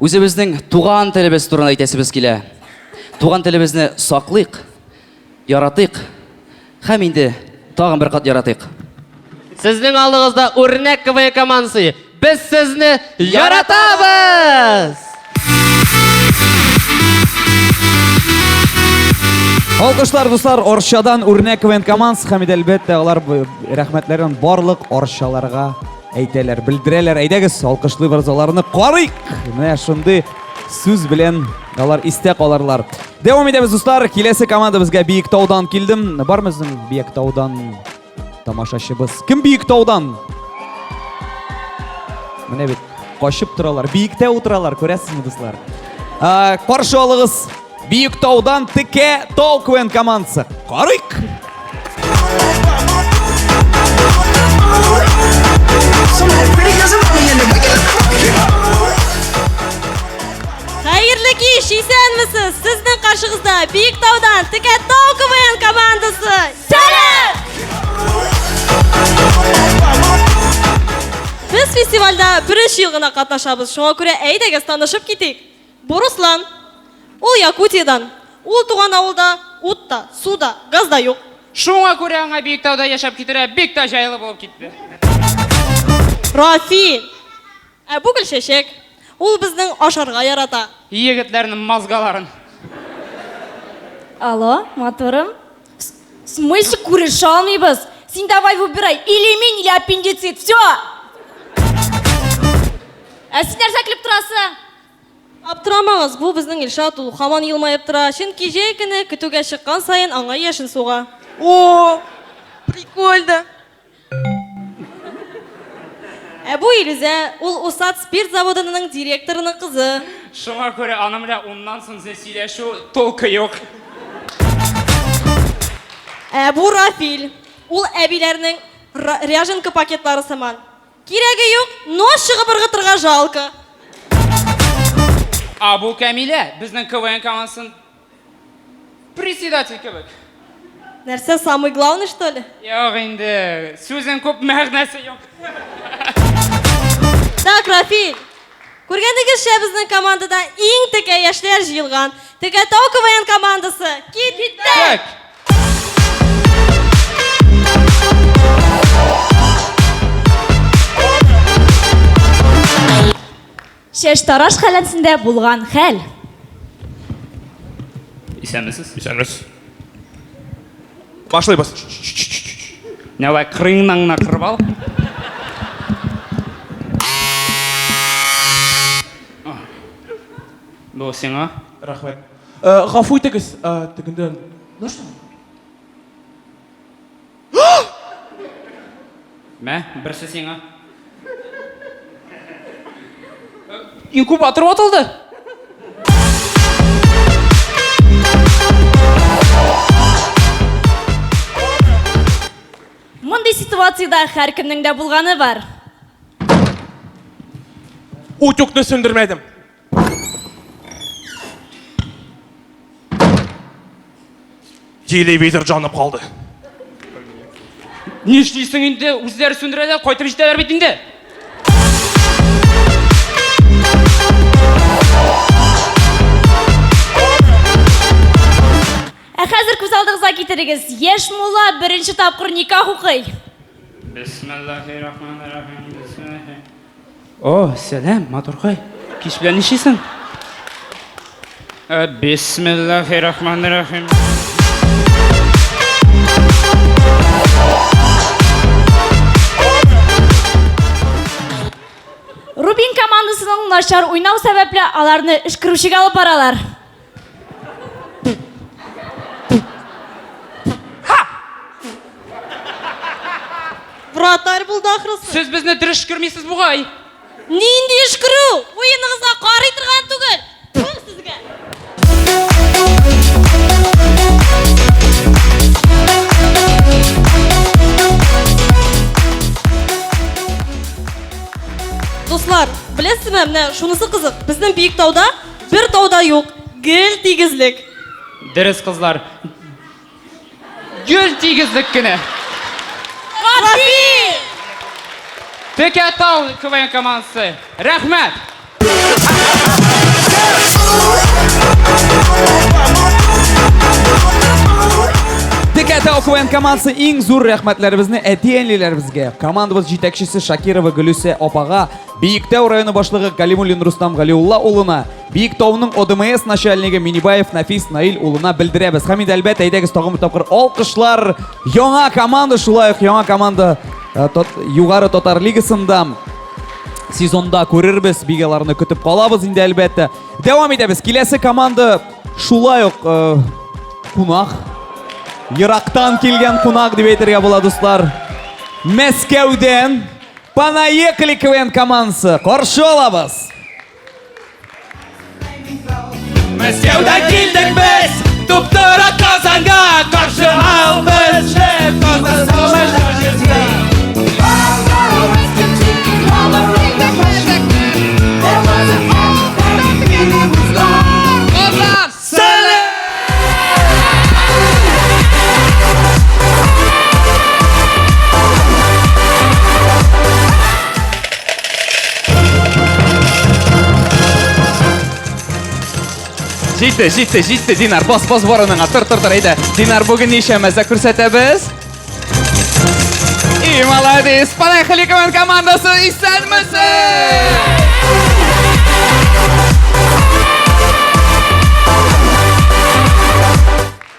үзебезнең туган телебез турында әйтәсебез килә. Туган телебезне саклыйк, яратыйк һәм инде тагын бер кат яратыйк. Сезнең алдыгызда үрнәк КВН командасы Biz sizni yaratamiz. Alkışlar dostlar, Orşadan Urnek Kven komandасы һәм әлбәттә алар рәхмәтләрен барлык оршаларга әйтәләр, белдерәләр. Әйдәгез, алкышлыйбыз аларны, карыйк. Менә шундый сүз белән алар истә калырлар. Дәвам итәбез дуслар. Киләсе команда безгә Биектаудан килдем. Бармы безнең Биектаудан тамашачыбыз? Кем Биектаудан? Менә бит качып торалар, биектә утыралар, күрәсезме дуслар? Каршы алыгыз Биектаудан Текә Тау Квен командасы. Карыйк! Xayrli kеш, исәнмесез? Сезнең каршыгызда Биектаудан Текә Тау КВН командасы. Сәлам! Без фестивальдә беренче ел гына катнашабыз. Шуңа күрә әйдәгез танышып китик. Бу Руслан. Ул Якутиядан. Ул туган авылда утта, суда, газда юк. Шуңа күрә аңа Биектауда яшәп китәргә бик тә җайлы булып китте. Рафи. Бу Гөлчәчәк. Ул безнең ашарга ярата. Егетләрнең мазгаларын. Алло, моторым? В смысле күрешә алмыйбыз? Син давай выбирай, или мин, или аппендицит, все! Син нәрсә килеп торасың? Аптырамагыз, бу безнең Илшат, ул һаман елмаеп тора. Чөнки җәй көне көтүгә чыккан саен аңа яшен суга. О, прикольно. Бу Илүзә, ул Усат спирт заводының директорының кызы. Шуңа күрә аның белән уннан соң сөйләшү толкы юк. Бу Рафил, ул әбиләрнең ряженка пакетлары сыман. Кирәге юк, но чыгып ыргытырга жалко. Бу Камилә, безнең КВН командасын председатель кебек. Нәрсә, самый главный, что ли? Юк инде, сүзен күп мәгънәсе юк. Так, Рафил, күргәнегезчә безнең командада иң текә яшьләр җыелган. Текә Тау КВН командасы. Киттек! Шеш тараш хәләсендә булган хәл. Исәнмесез? Исәнмез. Башлыйбыз. Нәвә крыңнаңна кырып ал. Бу сиңа. Рәхмәт. Гафу итегез, тегендән. Нәрсә? Мә, берсе сиңа. Инкубатор атылды. Мондый ситуациядә һәркемнең дә булганы бар. Утюкны сөндермәдем. Телевизор жанып калды. Нишлисең инде, үзләре сөндерәләр, кайтып җитәләр бит инде. Хәзер күз алдыгызга китерегез. Яшь мулла беренче тапкыр никах укый. Бисмиллаһир-рахманир-рахим. О, сәлам, матуркай. Кич белән нишисең? Бисмиллаһир-рахманир-рахим. Рубин командасының начар уйнау сәбәпле аларны эш күрүчегә алып баралар. Вратарь булды ахрысы. Сез безне дөрес күрмисез бугай. Нинди эш күрү? Уеныгызга карый торган түгел. Бу сезгә. Дуслар, беләсезме, менә шунысы кызык. Безнең Биектауда бер тауда юк. Гел тигезлек. Дөрес кызлар. Гөл тигезлек кенә. Рафи! Текә Тау КВН командасы. Рәхмәт. Текә Ата ОКВН командасы иң зур рәхмәтләребезне әти-әниләребезгә, командабыз җитәкчесе Шакирова Гөлүсә апага, Биектау районы башлыгы Галимуллин Рустам Галиулла улына, Биектауның ОДМС начальнигы Минибаев Нафис Наил улына белдерәбез. Һәм инде әлбәттә әйдәгез тагын бер тапкыр алкышлар. Яңа команда, шулай ук яңа команда югары Татар лигасында сезонда күрербез, бигаларны көтеп калабыз инде әлбәттә. Дәвам итәбез. Киләсе команда шулай ук кунак. Ерактан килгән кунак дип әйтергә була, дуслар. Мәскәүдән Понаехали КВН командасы. Каршы алабыз. Мәскәүдән килдек без, туп-туры Казанга, каршы албыз шәп Җитте, Динар. Бас барыныңа. Тыр, әйдә. Динар, бүген ничә мәзә күрсәтәбез? И молодец! Понаехали КВН командасы, исәнмесез!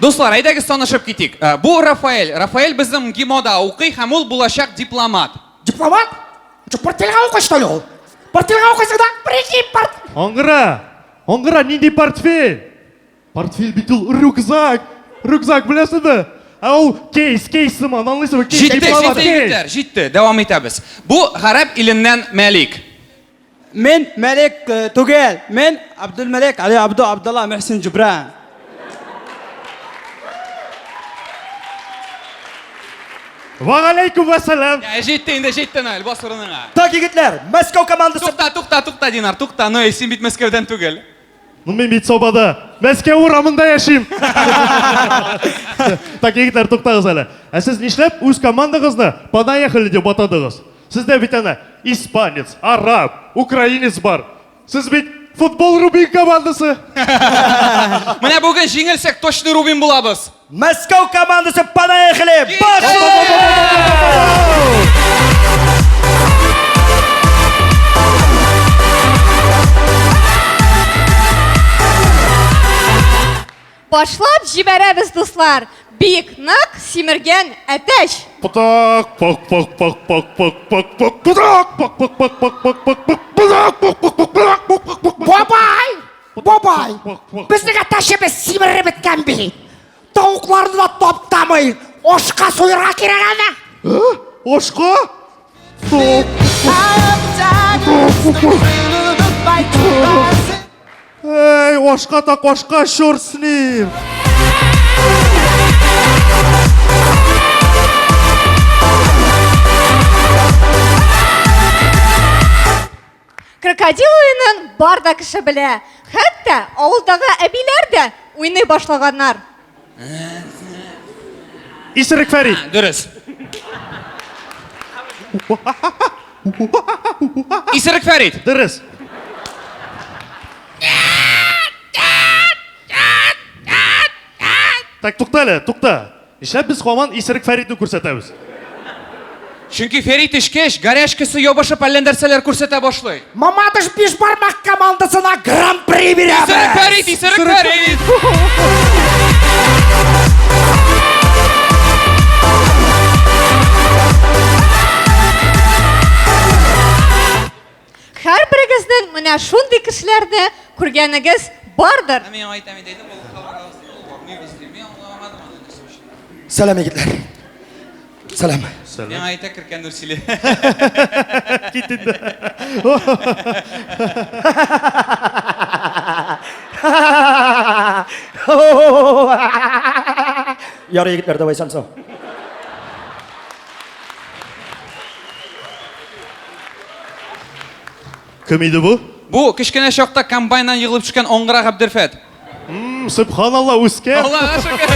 Дуслар, әйдәгез танышып китик. Бу Рафаэль. Рафаэль безнең ГИМОда укый һәм ул булачак дипломат. Дипломат? Портфельгә укый что ли ул? Портфельгә укыйсың да? Прикинь, Аңгыра, нинди портфель? Портфель бит ул рюкзак. Рюкзак беләсеңме? Ул кейс сыман, аңлыйсыңмы? Җитте. Дәвам итәбез. Бу гарәп иленнән Мәлик. Мен Мәлик түгел. Мен Абдулмәлик Али Абдулла Мөхсин Җибран. Вагалейкум вассалам. Җитте инде, Наил, бас урыныңа. Так, егетләр, Мәскәү командасы. Тукта, Динар, туктта. Ну, син бит Мәскәүдән түгел. Ну, мен бит Собада. Мәскәү урамында яшим. Так, егетләр, туктагыз әле. Сез нишләп үз командагызны Понаехали дип атадыгыз? Сездә бит әнә испанец, араб, украинец бар. Сез бит футбол Рубин командасы. Менә бүген җиңелсәк, точно Рубин булабыз. Мәскәү командасы Понаехали! Башлап җибәрәбез, дуслар. Бик нык симергән әтәч. Путак, Бабай! Безнең әтәчебез симереп беткән бит. Тавыкларны да таптамый. Ашка суйырга кирәк аны. Ашка? Эй, ашка так ашка, чёрт с ним. Крокодил уйнын бар да кеше белә. Хәтта авылдагы әбиләр дә уйный башлаганнар. Исерек Фәрит. Дөрес. Исерек Фәрит. Дөрес. Так, тукта. Нишләп без һаман Исерек Фәритне күрсәтәбез? Чөнки Фәрит эшкәч, гарячкасы ябышып әллә нәрсәләр күрсәтә башлый. Мамадыш биш бармак командасына гран-при бирәбез. Исерек Фәрит. Һәрберегезнең менә шундый кешеләрне күргәнегез бардыр. Сәлам, егетләр. Сәлам. Мен айта киргән Нурсиле. Кит инде. Ярый, егетләр, давай самсау. Кем иде бу? Бу кичкенә чакта комбайннан егылып төшкән Аңгыра Габдерфәт. Субханалла, үскән. Аллаһ шөкер.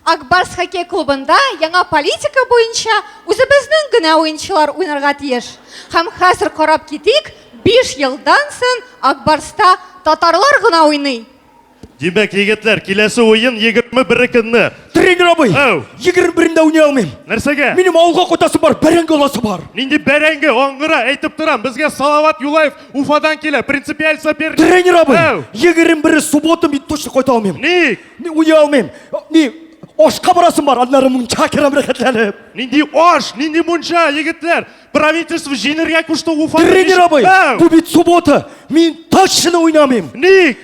Акбарс хоккей клубында яңа политика буенча үзебезнең генә уенчылар уйнарга тиеш. Һәм хәзер карап китик, 5 елдан соң Акбарста татарлар гына уйный. Демәк, егетләр, киләсе уен 21 көнне. Тренер абый, 21-дә уйный алмыйм. Нәрсәгә? Минем авылга кайтасы бар, бәрәңге аласы бар. Нинди бәрәңге, аңгыра, әйтеп торам, безгә Салават Юлаев Уфадан килә, принципиаль соперник. Тренер абый, 21 суббота мин точно кайта алмыйм. Ник? Мин уйный алмыйм. Ашка барасым бар, аннары мунча керәм рәхәтләнеп. Нинди аш, нинди мунча, егетләр. Правительство җинергә кушты Уфада. Тренер абый, бу бит суббота. Мин точно уйнамыйм. Ник?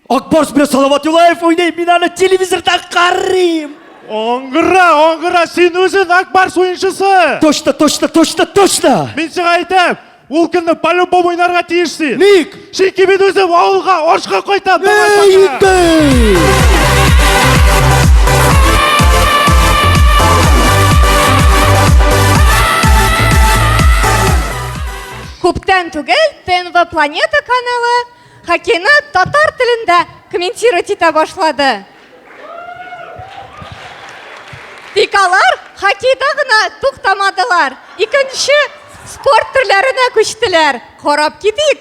Акбарс белән Салават Юлаев уйный, мин аны телевизорда карыйм. Аңгыра, син үзең Акбарс уенчысы. Точно. Мин сиңа әйтәм, ул көнне по-любому уйнарга тиешсең. Ник? Чөнки мин үзем авылга ашка кайтам. Күптән түгел ТНВ Планета каналы хоккейны татар телендә комментировать итә башлады. Тик алар хоккейда гына туктамадылар. Икенче спорт төрләренә күчтеләр. Карап китик.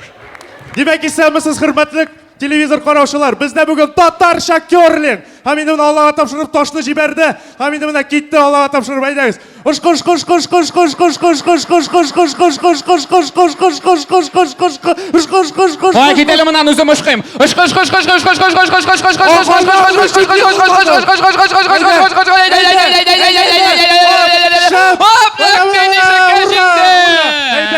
Димәк, исәнмесез, хөрмәтле телевизор караучылар, бездә бүген татарча керлинг. Һәм инде Аллага тапшырып ташны җибәрде. Һәм инде менә китте Аллага тапшырып әйдәгез. Ай, китәле моннан үзем ышкыйм.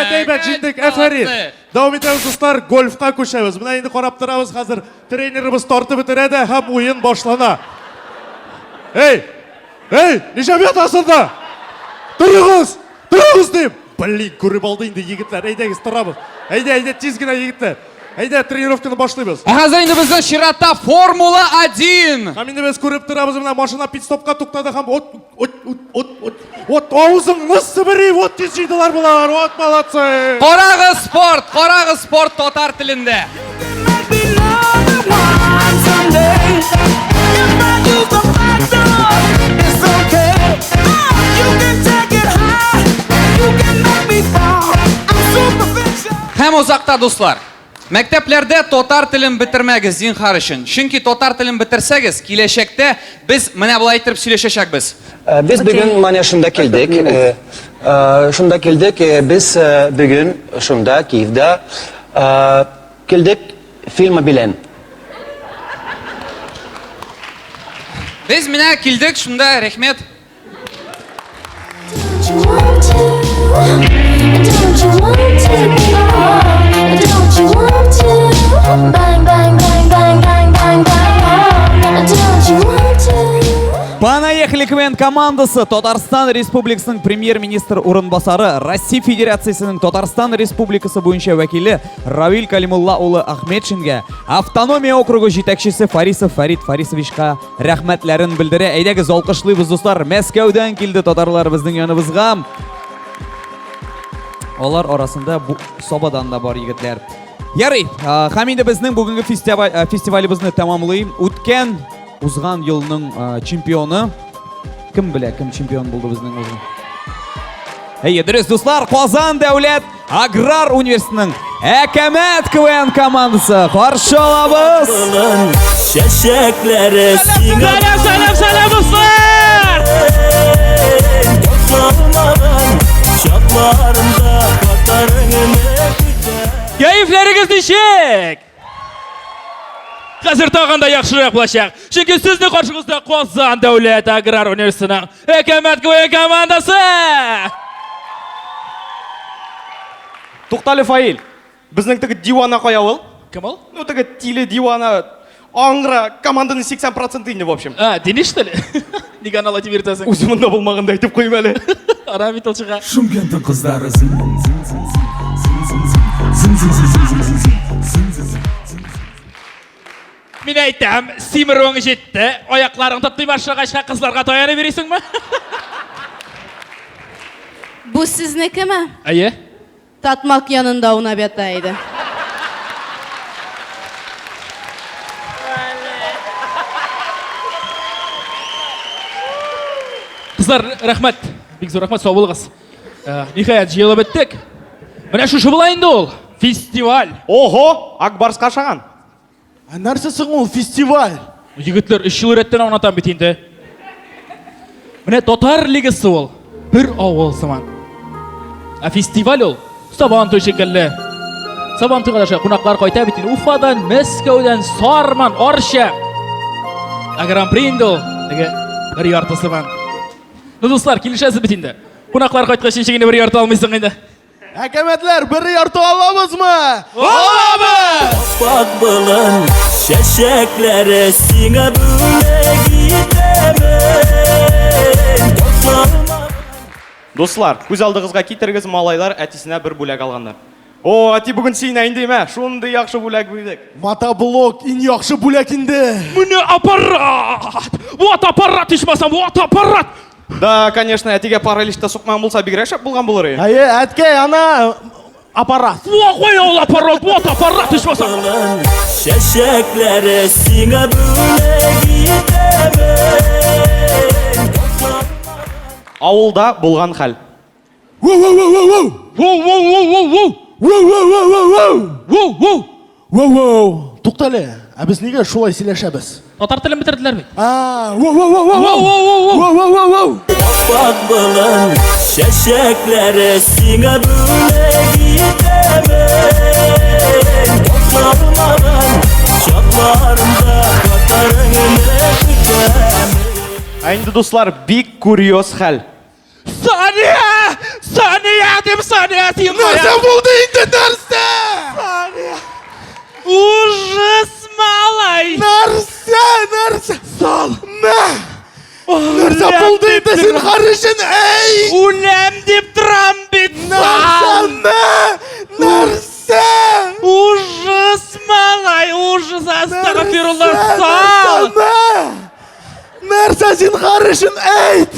Әйбәт, җиндек, әфәрин. Дәвам итәбез, дуслар, гольфка күчәбез. Менә инде карап торабыз хәзер. Тренерыбыз тартып бетерә дә һәм уен башлана. Эй, ничә ятасында? Торыгыз дим. Блин, күреп алды инде егетләр. Әйдәгез, торабыз. Әйдә, тиз генә егетләр. Әйдә, тренировканы башлыйбыз. Хәзер инде безнең чиратта Формула 1. Һәм инде без күреп торабыз, менә машина пит-стопка туктады һәм авызыңны сыбырый, тиз җыйдылар булар, молодцы. Карагыз спорт татар телендә. Һәм узакта, дуслар, мәктәпләрдә татар телен бетермәгез зинһар өчен. Чөнки татар телен бетерсәгез, киләчәктә без менә булай итеп сөйләшәчәкбез. Biz bugün mana şunda keldik. Biz bugün şunda Kiev'da keldik filmi bilen. Biz менә килдек шунда, рәхмәт. Понаехали КВН командасы Татарстан Республикасының премьер-министр урынбасары, Россия Федерациясының Татарстан Республикасы буенча вәкиле Равил Калимулла улы Ахметшинге, автономия округы җитәкчесе Фарисов Фарид Фарисовичка рәхмәтләрен белдерә. Әйдәгез, алкышлыйбыз, дуслар. Мәскәүдән килде татарлар безнең яныбызга. Алар арасында бу Собадан да бар егетләр. Ярый, һәм инде безнең бүгенге фестивалебезне тәмамлыйм. Үткән узган елның чемпионы. Кем белә, кем чемпион булды безнең узган? Әйе, дөрес, дуслар, Казан дәүләт аграр университетының Әкәмәт КВН командасы. Каршы алабыз. Чәчәкләре сиңа. Сәлам, дуслар! Шатларында катарыңны күтә. Кәефләрегез ничек? Хәзер тагын да яхшырак булачак. Чөнки сезнең каршыгызда Казан дәүләт аграр университетының Әкәмәт КВН командасы. Туктале Фаил, безнең теге дивана кая ул? Кем ул? Ну теге тиле дивана, аңгыра команданың 80% инде в общем. Дини что ли? Нигә аны алып йөртәсең? Үземдә булмаганда әйтеп куйм әле. Ара бит ул чыга. Шумкентның кызлары Мин әйтәм, симеруың җитте. Аякларың тотый башлагачка кызларга таянып йөрисеңме? Бу сезнекеме? Әйе. Татмак янында унап ята иде. Қыздар, рахмет. Бик зор рахмет, сау болыңыз. Ниһаят жиылып беттік. Міне шушы була инде ул. Фестиваль. Ого, Акбарсқа шаған. Нәрсесің ол фестиваль? Егітлер 3 жыл реттен аунатан бит инде. Міне Татар лигасы ол. Бір ауыл сыман. Фестиваль ол. Сабан той шекелле. Сабан тойға даша қонақтар қайта бит инде. Уфадан, Мәскәудән, Сарман, Орша. Гран-при инде ол. Бір ярты сыман. Достар, келішесіз бит инде. Қонақтар қайтқа шешегіне бір ярты алмайсың инде. Әкәмәтләр, бір ярты аламыз мы? Аламыз! Bak balın şeşeklere sine böyle gidemeyin. Достар, көз алдығызға кетіргіз малайлар әтісіне бір бөлек алғандар. О, әти бүгін сен әйіндейме? Шуынды яқшы бөлек бөлек. Мотоблок, ин яқшы бөлек инде. Міне аппарат! Вот аппарат ешмасам, вот аппарат! Да, конечно, әтеге параличта соқман болса бігірәшіп болған болыр. Әйе, әтке, ана аппарат. Қой ол аппарат, вот аппарат ешмасам. Şeşeklere sine böyle gidemeyin. Ауылда болған хәл. Туқтале, ә біз неге шулай сөйлешебіз? Татар тілін бітірділер бе? Bak balın şeşeklere sine böyle gidemeyin. Toplanmadan çaplarında katarını tükemeyin. Әйінді достар, бик курьез хәл. Сания деп Сания тиім қоя. Нәрсе болды енді, нәрсе? Ужас, малай. Нәрсе? Сал. Нәрсе болды енді сен қарышын, әй? Улем деп тұрам бит. Нәрсе? Ужас, малай, ужас, астағфирулла, сал. Нәрсе сен қарышын, әйт?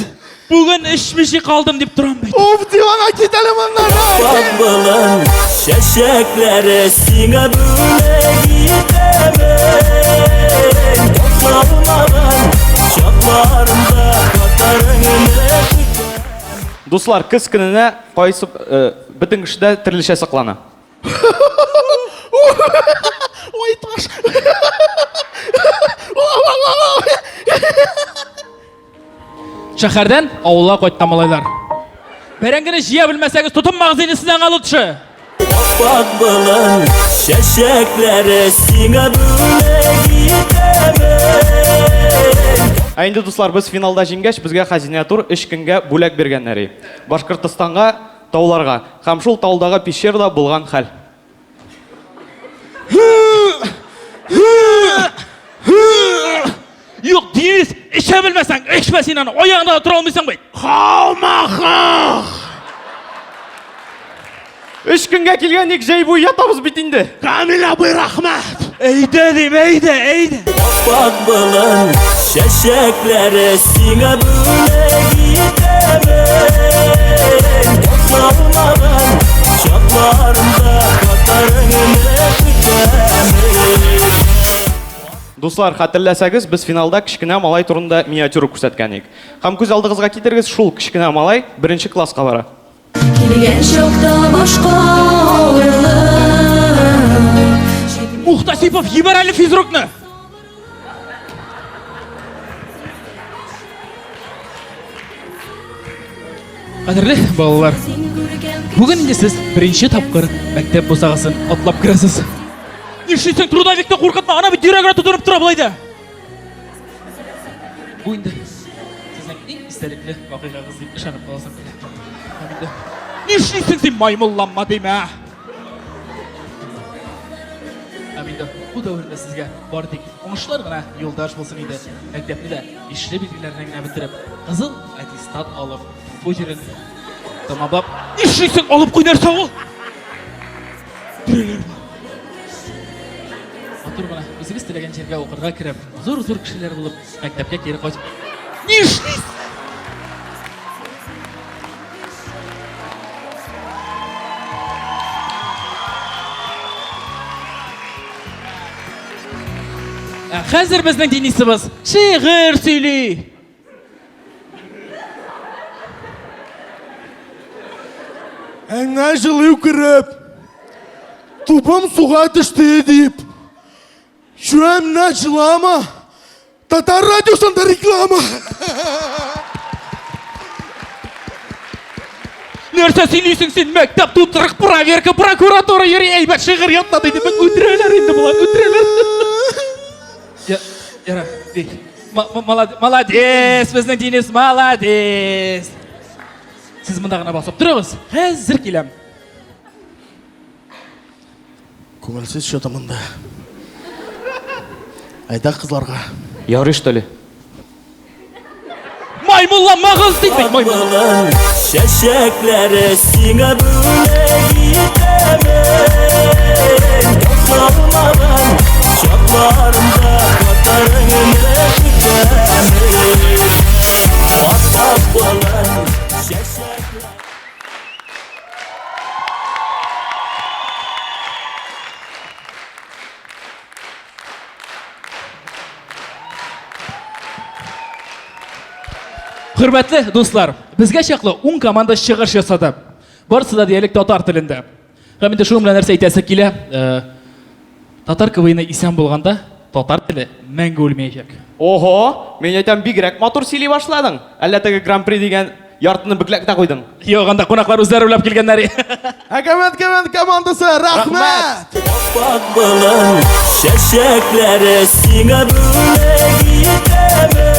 Бүгін ішмеші қалдым деп тұрам бит. Оп, дивана кетелім онлар. Bak balın şeşeklere sine böyle gidemeyin. Toplanmadan çaplarında katarını tükemeyin. Достар, кыз күніне қойсып, бітің ішті тіріліше сықлана. Ой, таш. Шәһәрдән ауылға қайтқан малайлар. Бәрәңгіні жия білмәсәңіз тұтым мағзинесінен алытшы. Bak balın şeşeklere sine böyle gidemeyin. Әйінді достар, біз финалда жеңгеш, бізге хазине тур 3 күнге бөлек бергеннәрі. Башқұртыстанға, тауларға, қамшыл тауылдағы пещерда болған хәл. Yok Deniz, işe bilmesen, içmesin onu, o yanında otur olmaysan bey. Қалмақақ! 3 күнге келгенік жай бой ятабыз бітінді. Камил абай рахмет. Eyde deyim, eyde. Bak balın şeşeklere sine böyle gidemeyin. Toplanmadan çaplarında katarını tükemeyin. Достар, хатırlasanız biz finalda кішкене малай турында миниатюра күрсәткәнек. Һәм күз алдыгызга китергез шул кішкене малай 1-нче класска бара. Келген шоқта башқа ойлы. Мухтасипов, ебер әлі физрукны. Қадірлі балалар, бүгін де сіз 1-нче тапқыр мәктеп босағасын атлап кіресіз. Нешлейсің трудовикті қорқытма, ана бит директор тұтырып тұра бұлайды. Бұл енді сіздің ең істеліклі вақиғаңыз деп ішанып қаласың. Нешлейсің сен маймылланма дейме. Әминді, бұл дәуірінде сізге бар тек оңышылар ғана yoldaş болсын еді. Мәктепті де ішлі білгілерінен бітіріп, қызыл аттестат алып, бұл жерін тамамлап, нешлейсің алып қойнарса ол? Дүрелер бар. Атыр бұна, өзіңіз тілеген жерге оқырға кіріп, зор-зор кішілер болып, мәктепке кері қойып. Нешлейсің? Қазір біздің Денисіміз шиғыр сөйлей. Әңнә жылы үкіріп, тупым суға түсті дейіп. Шуәмнә жылама, татар радиосында реклама. Нәрсе сөйлейсің сен мәктеп тұтырық проверка прокуратура ері әйбәт шығыр ятна дейді. Мен өтірелер енді бұлан, өтірелер. Яра, молодец, біздің Денис, молодец. Сіз мұндағына басып тұрыңыз, әзір келем. Көңілсіз шотымында. Айда қызларға. Яғри, что ли? Маймулла мағыз дейді. Akbalın şeşekleri sine bülek itemin Yoksalmadan şaklarımda katarını tükemin Akbalın şeşekleri Hürmetli dostlar, bizge şaklı 10 komanda шығыш жасады. Барысы да диалект татар тілінде. Һәм инде шуның белән нәрсә әйтәсе килә? Татар КВН исән булганда, татар теле мәңге үлмәячәк. Ого, мен әйтәм бигрәк матур сөйли башладың. Әллә теге гран-при дигән яртыны бүкләктә куйдың. Юк, анда кунаклар үзләре уйлап килгәннәр. Әкәмәт командасы, рахмәт! Akbalın şeşekleri sine bülek itemin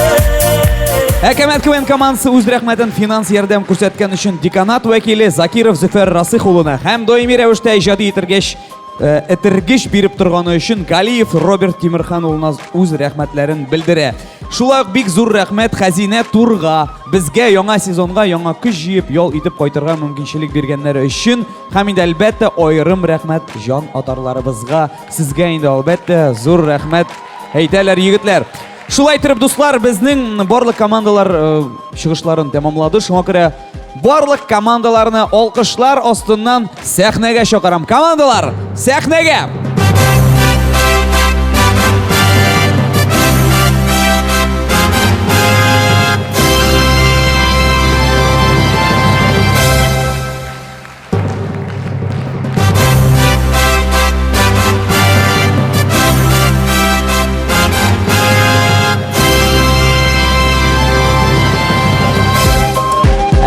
Әкәмәт КВН командасы үз рәхмәтен финанс ярдәм күрсәткән өчен деканат вәкиле Закиров Зөфәр Расих улына һәм даими рәвештә иҗади этергеш биреп торганы өчен Галиев Роберт Тимирхан улына үз рәхмәтләрен белдерә. Шулай ук бик зур рәхмәт Хәзинә Турга безгә яңа сезонга яңа көч җыеп ял итеп кайтырга мөмкинчелек биргәннәре өчен һәм инде әлбәттә аерым рәхмәт җан атарларыбызга. Сезгә инде әлбәттә зур рәхмәт әйтәләр егетләр. Шулай итеп, дуслар, безнең барлык командалар чыгышларын тәмамлады. Шуңа күрә барлык командаларны алкышлар астыннан сәхнәгә чакырам. Командалар, сәхнәгә!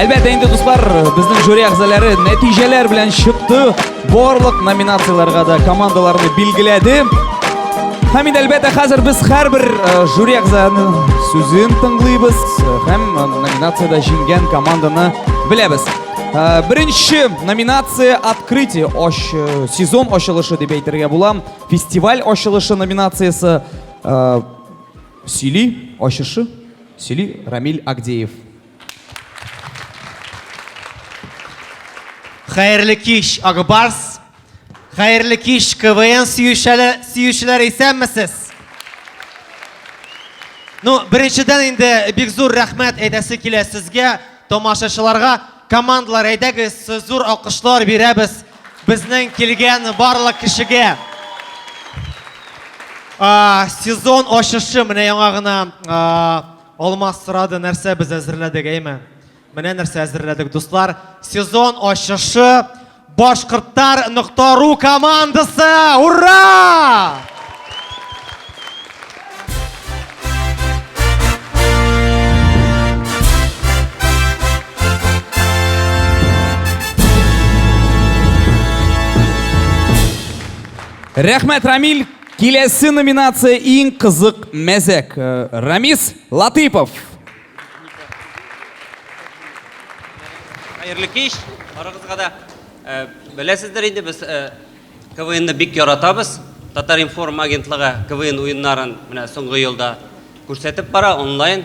Әлбәттә инде дуслар, безнең жюри әгъзалары нәтиҗәләр белән чыкты. Барлык номинацияларга да командаларны билгеләде. Һәм инде әлбәттә хәзер без һәрбер жюри әгъзаның сүзен тыңлыйбыз һәм номинациядә җиңгән команданы беләбез. Беренче номинация открытие сезон ачылышы дип әйтергә була. Фестиваль ачылышы номинациясы Сили ачышы Сили Рамил Агдеев. Хәерле кич, Агбарс. Хәерле кич, КВН сөючеләре, исәнмесез? Ну, беренчедән инде бик зур рәхмәт әйтәсе килә сезгә, тамашачыларга. Командалар, әйдәгез, зур алкышлар бирәбез безнең килгән барлык кешегә. Сезон ачышы менә яңа гына Алмаз сорады, нәрсә без әзерләдек, әйме? Менә нәрсә әзерләдек, дуслар. Сезон ачышы Башкорттар.ру командасы! Ура! Рәхмәт, Рамил. Киләсе номинация иң кызык мәзәк. Рамис Латыпов. Хәерле кич, барыгызга да. Беләсездер инде без КВНны бик яратабыз. Татар информ агентлыгы КВН уеннарын менә соңгы елда күрсәтеп бара онлайн.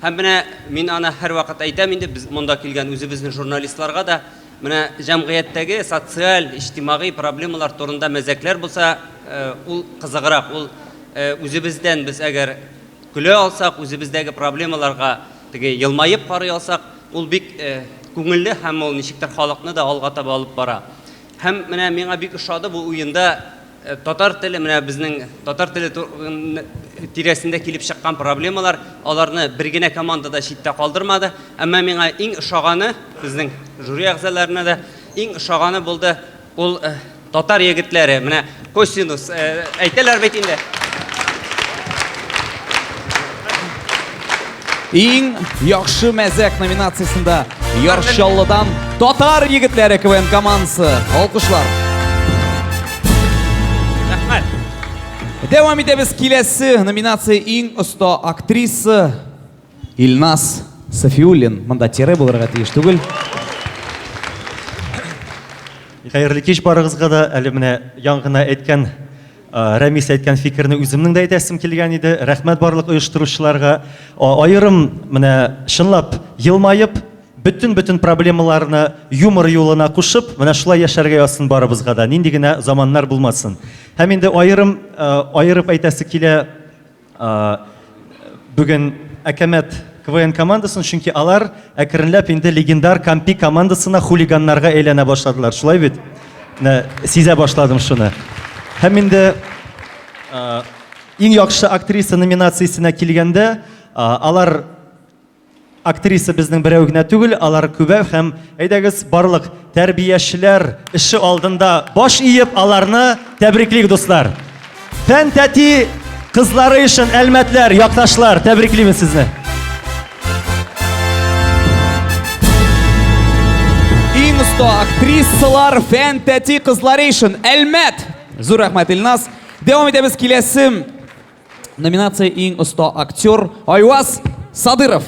Һәм менә мин аны һәр вакыт әйтәм инде, без монда килгән үзебезнең журналистларга да менә җәмгыятьтәге социаль, иҗтимагый проблемалар турында мәзәкләр булса, ул кызыграк. Ул үзебездән без әгәр көлә алсак, үзебездәге проблемаларга теге елмаеп карый алсак, ул бик күңелле һәм ул ничектер халыкны да алга таба алып бара. Һәм менә миңа бик ошады бу уенда татар теле, менә безнең татар теле тирәсендә килеп чыккан проблемалар, аларны бер генә командада читтә калдырмады. Әмма миңа иң ошаганы безнең жюри әгъзаларына да иң ошаганы булды. Ул татар егетләре, менә косинус әйтәләр бит инде. Иң яхшы мәзәк номинациясында Яршаллыдан татар егетләре КВН командасы. Алкышлар. Рәхмәт. Дәвам итәбез киләсе номинация иң оста актриса Илназ Сафиуллин. Монда тире булырга тиеш түгел. Хәерле кич барыгызга да, әле менә яңгына әйткән Рәмис әйткән фикерне үземнең дә әйтәсем килгән иде. Рәхмәт барлык оештыручыларга. Аерым менә чынлап елмаеп, bütün проблемаларны юмор юлына кушып, менә шулай яшәргә ясын барыбызга да. Нинди генә заманнар булмасын. Һәм инде аерып әйтәсе килә бүген Әкәмәт КВН командасын, чөнки алар әкренләп инде легендар Кампи командасына хулиганнарга әйләнә башладылар. Шулай бит? Сизә башладым шуны. Һәм инде иң яхшы актриса номинациясенә килгәндә, алар актриса безнең берәү генә түгел, алар күбәү һәм әйдәгез барлык тәрбиячеләр эше алдында баш иеп аларны тәбриклик дуслар. Фән тәти кызлары өчен әлмәтләр, якташлар, тәбриклимен сезне. Иң оста актрисалар фән тәти кызлары өчен әлмәт. Зур рәхмәт Илназ. Дәвам итәбез киләсе номинация иң оста актер Айваз Садыров.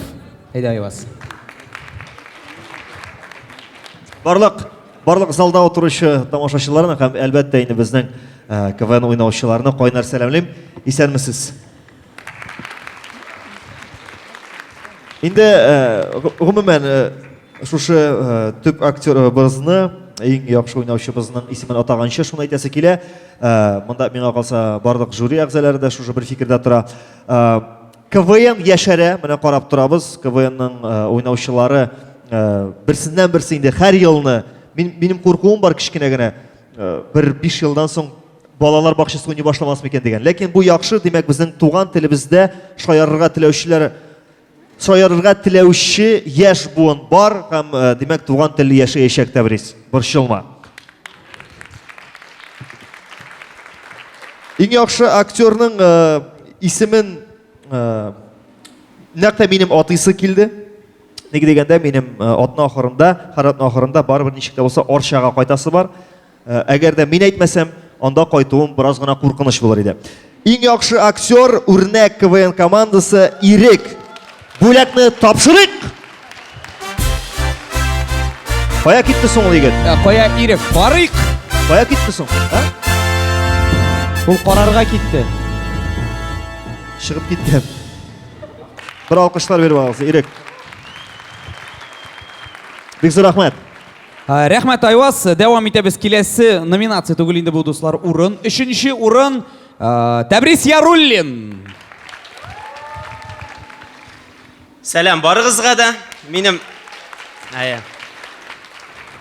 Әйдә Айваз. Барлык залда отыручы тамашачыларны һәм әлбәттә инде безнең КВН уйнаучыларны кайнар сәламлыйм. Исәнмесез? Инде гомумән шушы төп актерыбызны, иң яхшы уйнаучыбызның исемен атаганчы шуны әйтәсе килә. Монда миңа калса барлык жюри әгъзалары да шушы бер фикердә тора. КВН яшәрә, менә карап торабыз. КВНның уйнаучылары берсеннән-берсе инде һәр елны, минем куркуым бар кичкенә генә, бер 5 елдан соң балалар бакчасы уйный башламас микән дигән. Ләкин бу яхшы, димәк безнең туган телебездә шаярырга теләүче яшь буын бар һәм димәк туган телле яшәячәк Тәбриз. Борчылма. Иң яхшы актерның исемен нәкъ минем атыйсы килде. Ник дигәндә минем атна ахырында барыбер ничек тә булса Арчага кайтасы бар. Әгәр дә мин әйтмәсәм, анда кайтуым бераз гына куркыныч булыр иде. Иң яхшы актер үрнәк КВН командасы Ирек. Бүләкне тапшырык. Кая китте соң ул егет? Кая Ирек? Барыйк. Кая китте соң? Ул карарга китте. Чыгып киткән. Бер алкышлар берип алыгыз, Ирек. Бик зур рәхмәт. Рәхмәт Айваз. Дәвам итәбез киләсе номинация түгел инде бу дуслар. Урын. 3нче урын Тәбриз Яруллин. Сәлам барыгызга да. Минем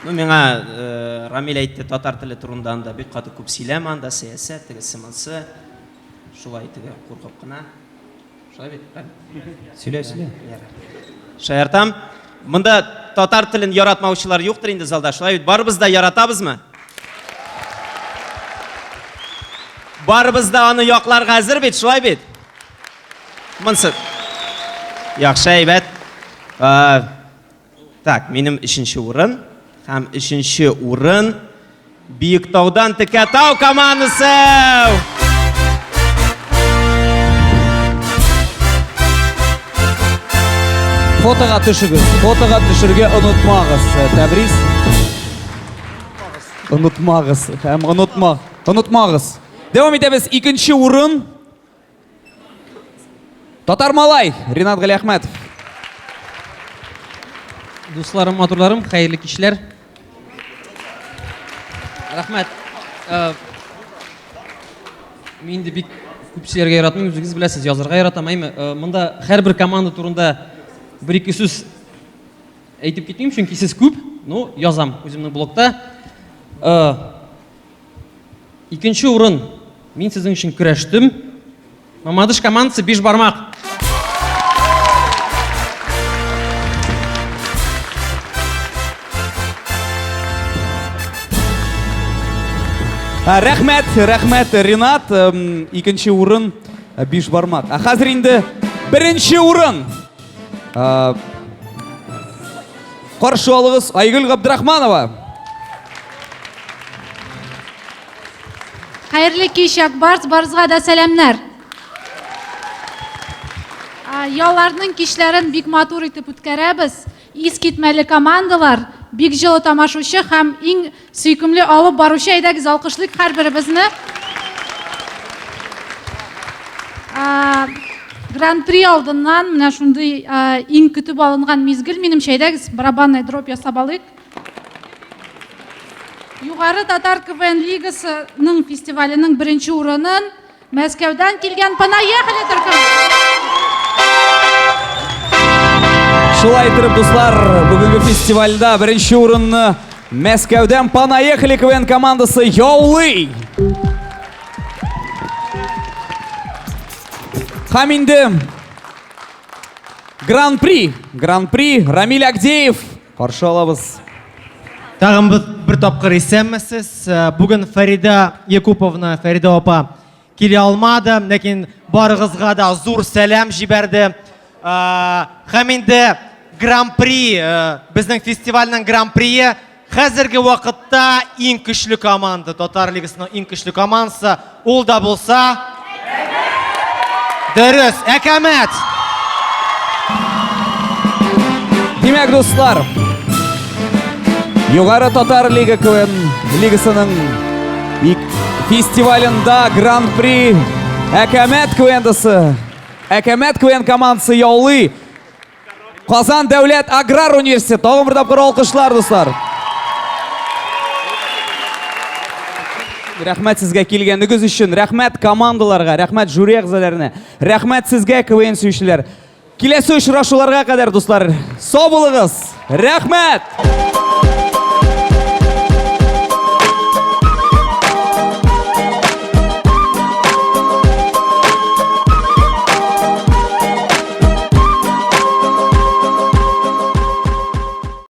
миңа Рамил әйтте, татар теле турында анда бик каты күп сөйләм, анда сәясәт, тегесе-монсы. Шулай теге куркып кына. Шулай бит. Сөйлә. Шаяртам. Монда татар телен яратмаучылар юктыр инде залда. Шулай бит, барыбыз да яратабызмы? Барыбыз да аны якларга әзер бит, шулай бит. Монсы. Яхшы әйбәт. Так, минем 3нче урын. Һәм 3нче урын Биектаудан Текәтау командасы. Фотога төшегез. Фотога төшергә онытмагыз. Тәбриз. Онытмагыз. Һәм онытмагыз. Дәвам итәбез. 2нче урын Татар малай Ринат Галиәхмәтов. Дусларым, матурларым, хәерле кичләр. Рәхмәт. Мин дә бик күп сөйләргә яратмыйм, үзегез беләсез, язарга яратамыйм. Монда һәрбер команда турында bir-iki сүз әйтеп китмим, чөнки сез күп, язам үземнең блогта. 2нче урын. Мин сезнең өчен көрәштем. Мамадыш командасы 5 бармак. Рәхмәт, рәхмәт, Ринат. Икенче урын 5 бармак. Хәзер инде беренче урын. Каршы алыгыз Айгөл Габдрахманова. Хайырлы кич, Акбарс, барызга да сәламнар. Ялларның кичләрен бик матур итеп үткәрәбез. Ис китмәле командалар, бик җылы тамашучы һәм иң сөйкемле алып баручы, әйдәгез алкышлыйк һәрберебезне. Гран-при алдыннан менә шундый иң көтеп алынган мизгел, минемчә, әйдәгез барабанный дроп ясап алыйк. Югары Татар КВН лигасының фестиваленең беренче урынын Мәскәүдән килгән Понаехали төркем. Шулай итеп, дуслар, бүгенге фестивальдә беренче урынны Мәскәүдән Понаехали КВН командасы яулый. Һәм инде Гран-при Рамил Агдеев каршы алабыз. Тагын бер тапкыр исәнмесез. Бүген Фәрида Якуповна, Фәрида апа килә алмады, ләкин барыгызга да зур сәлам җибәрде. Һәм инде Гран-при, безнең фестивальнең Гран-прие хәзерге вакытта иң көчле команда, Татар лигасының иң көчле командасы, ул да булса дөрес, Әкәмәт. Димәк, дуслар, Югары Татар лига КВН лигасының фестивалендә Гран-при Әкәмәт КВН командасы яулый. Казан дәүләт аграр университеты. Тагын бер тапкыр алкышлар, дуслар. Рәхмәт сезгә килгәнегез өчен, рәхмәт командаларга, рәхмәт жюри әгъзаларына, рәхмәт сезгә КВН сөючеләр. Киләсе очрашуларга кадәр, дуслар, сау булыгыз. Рәхмәт!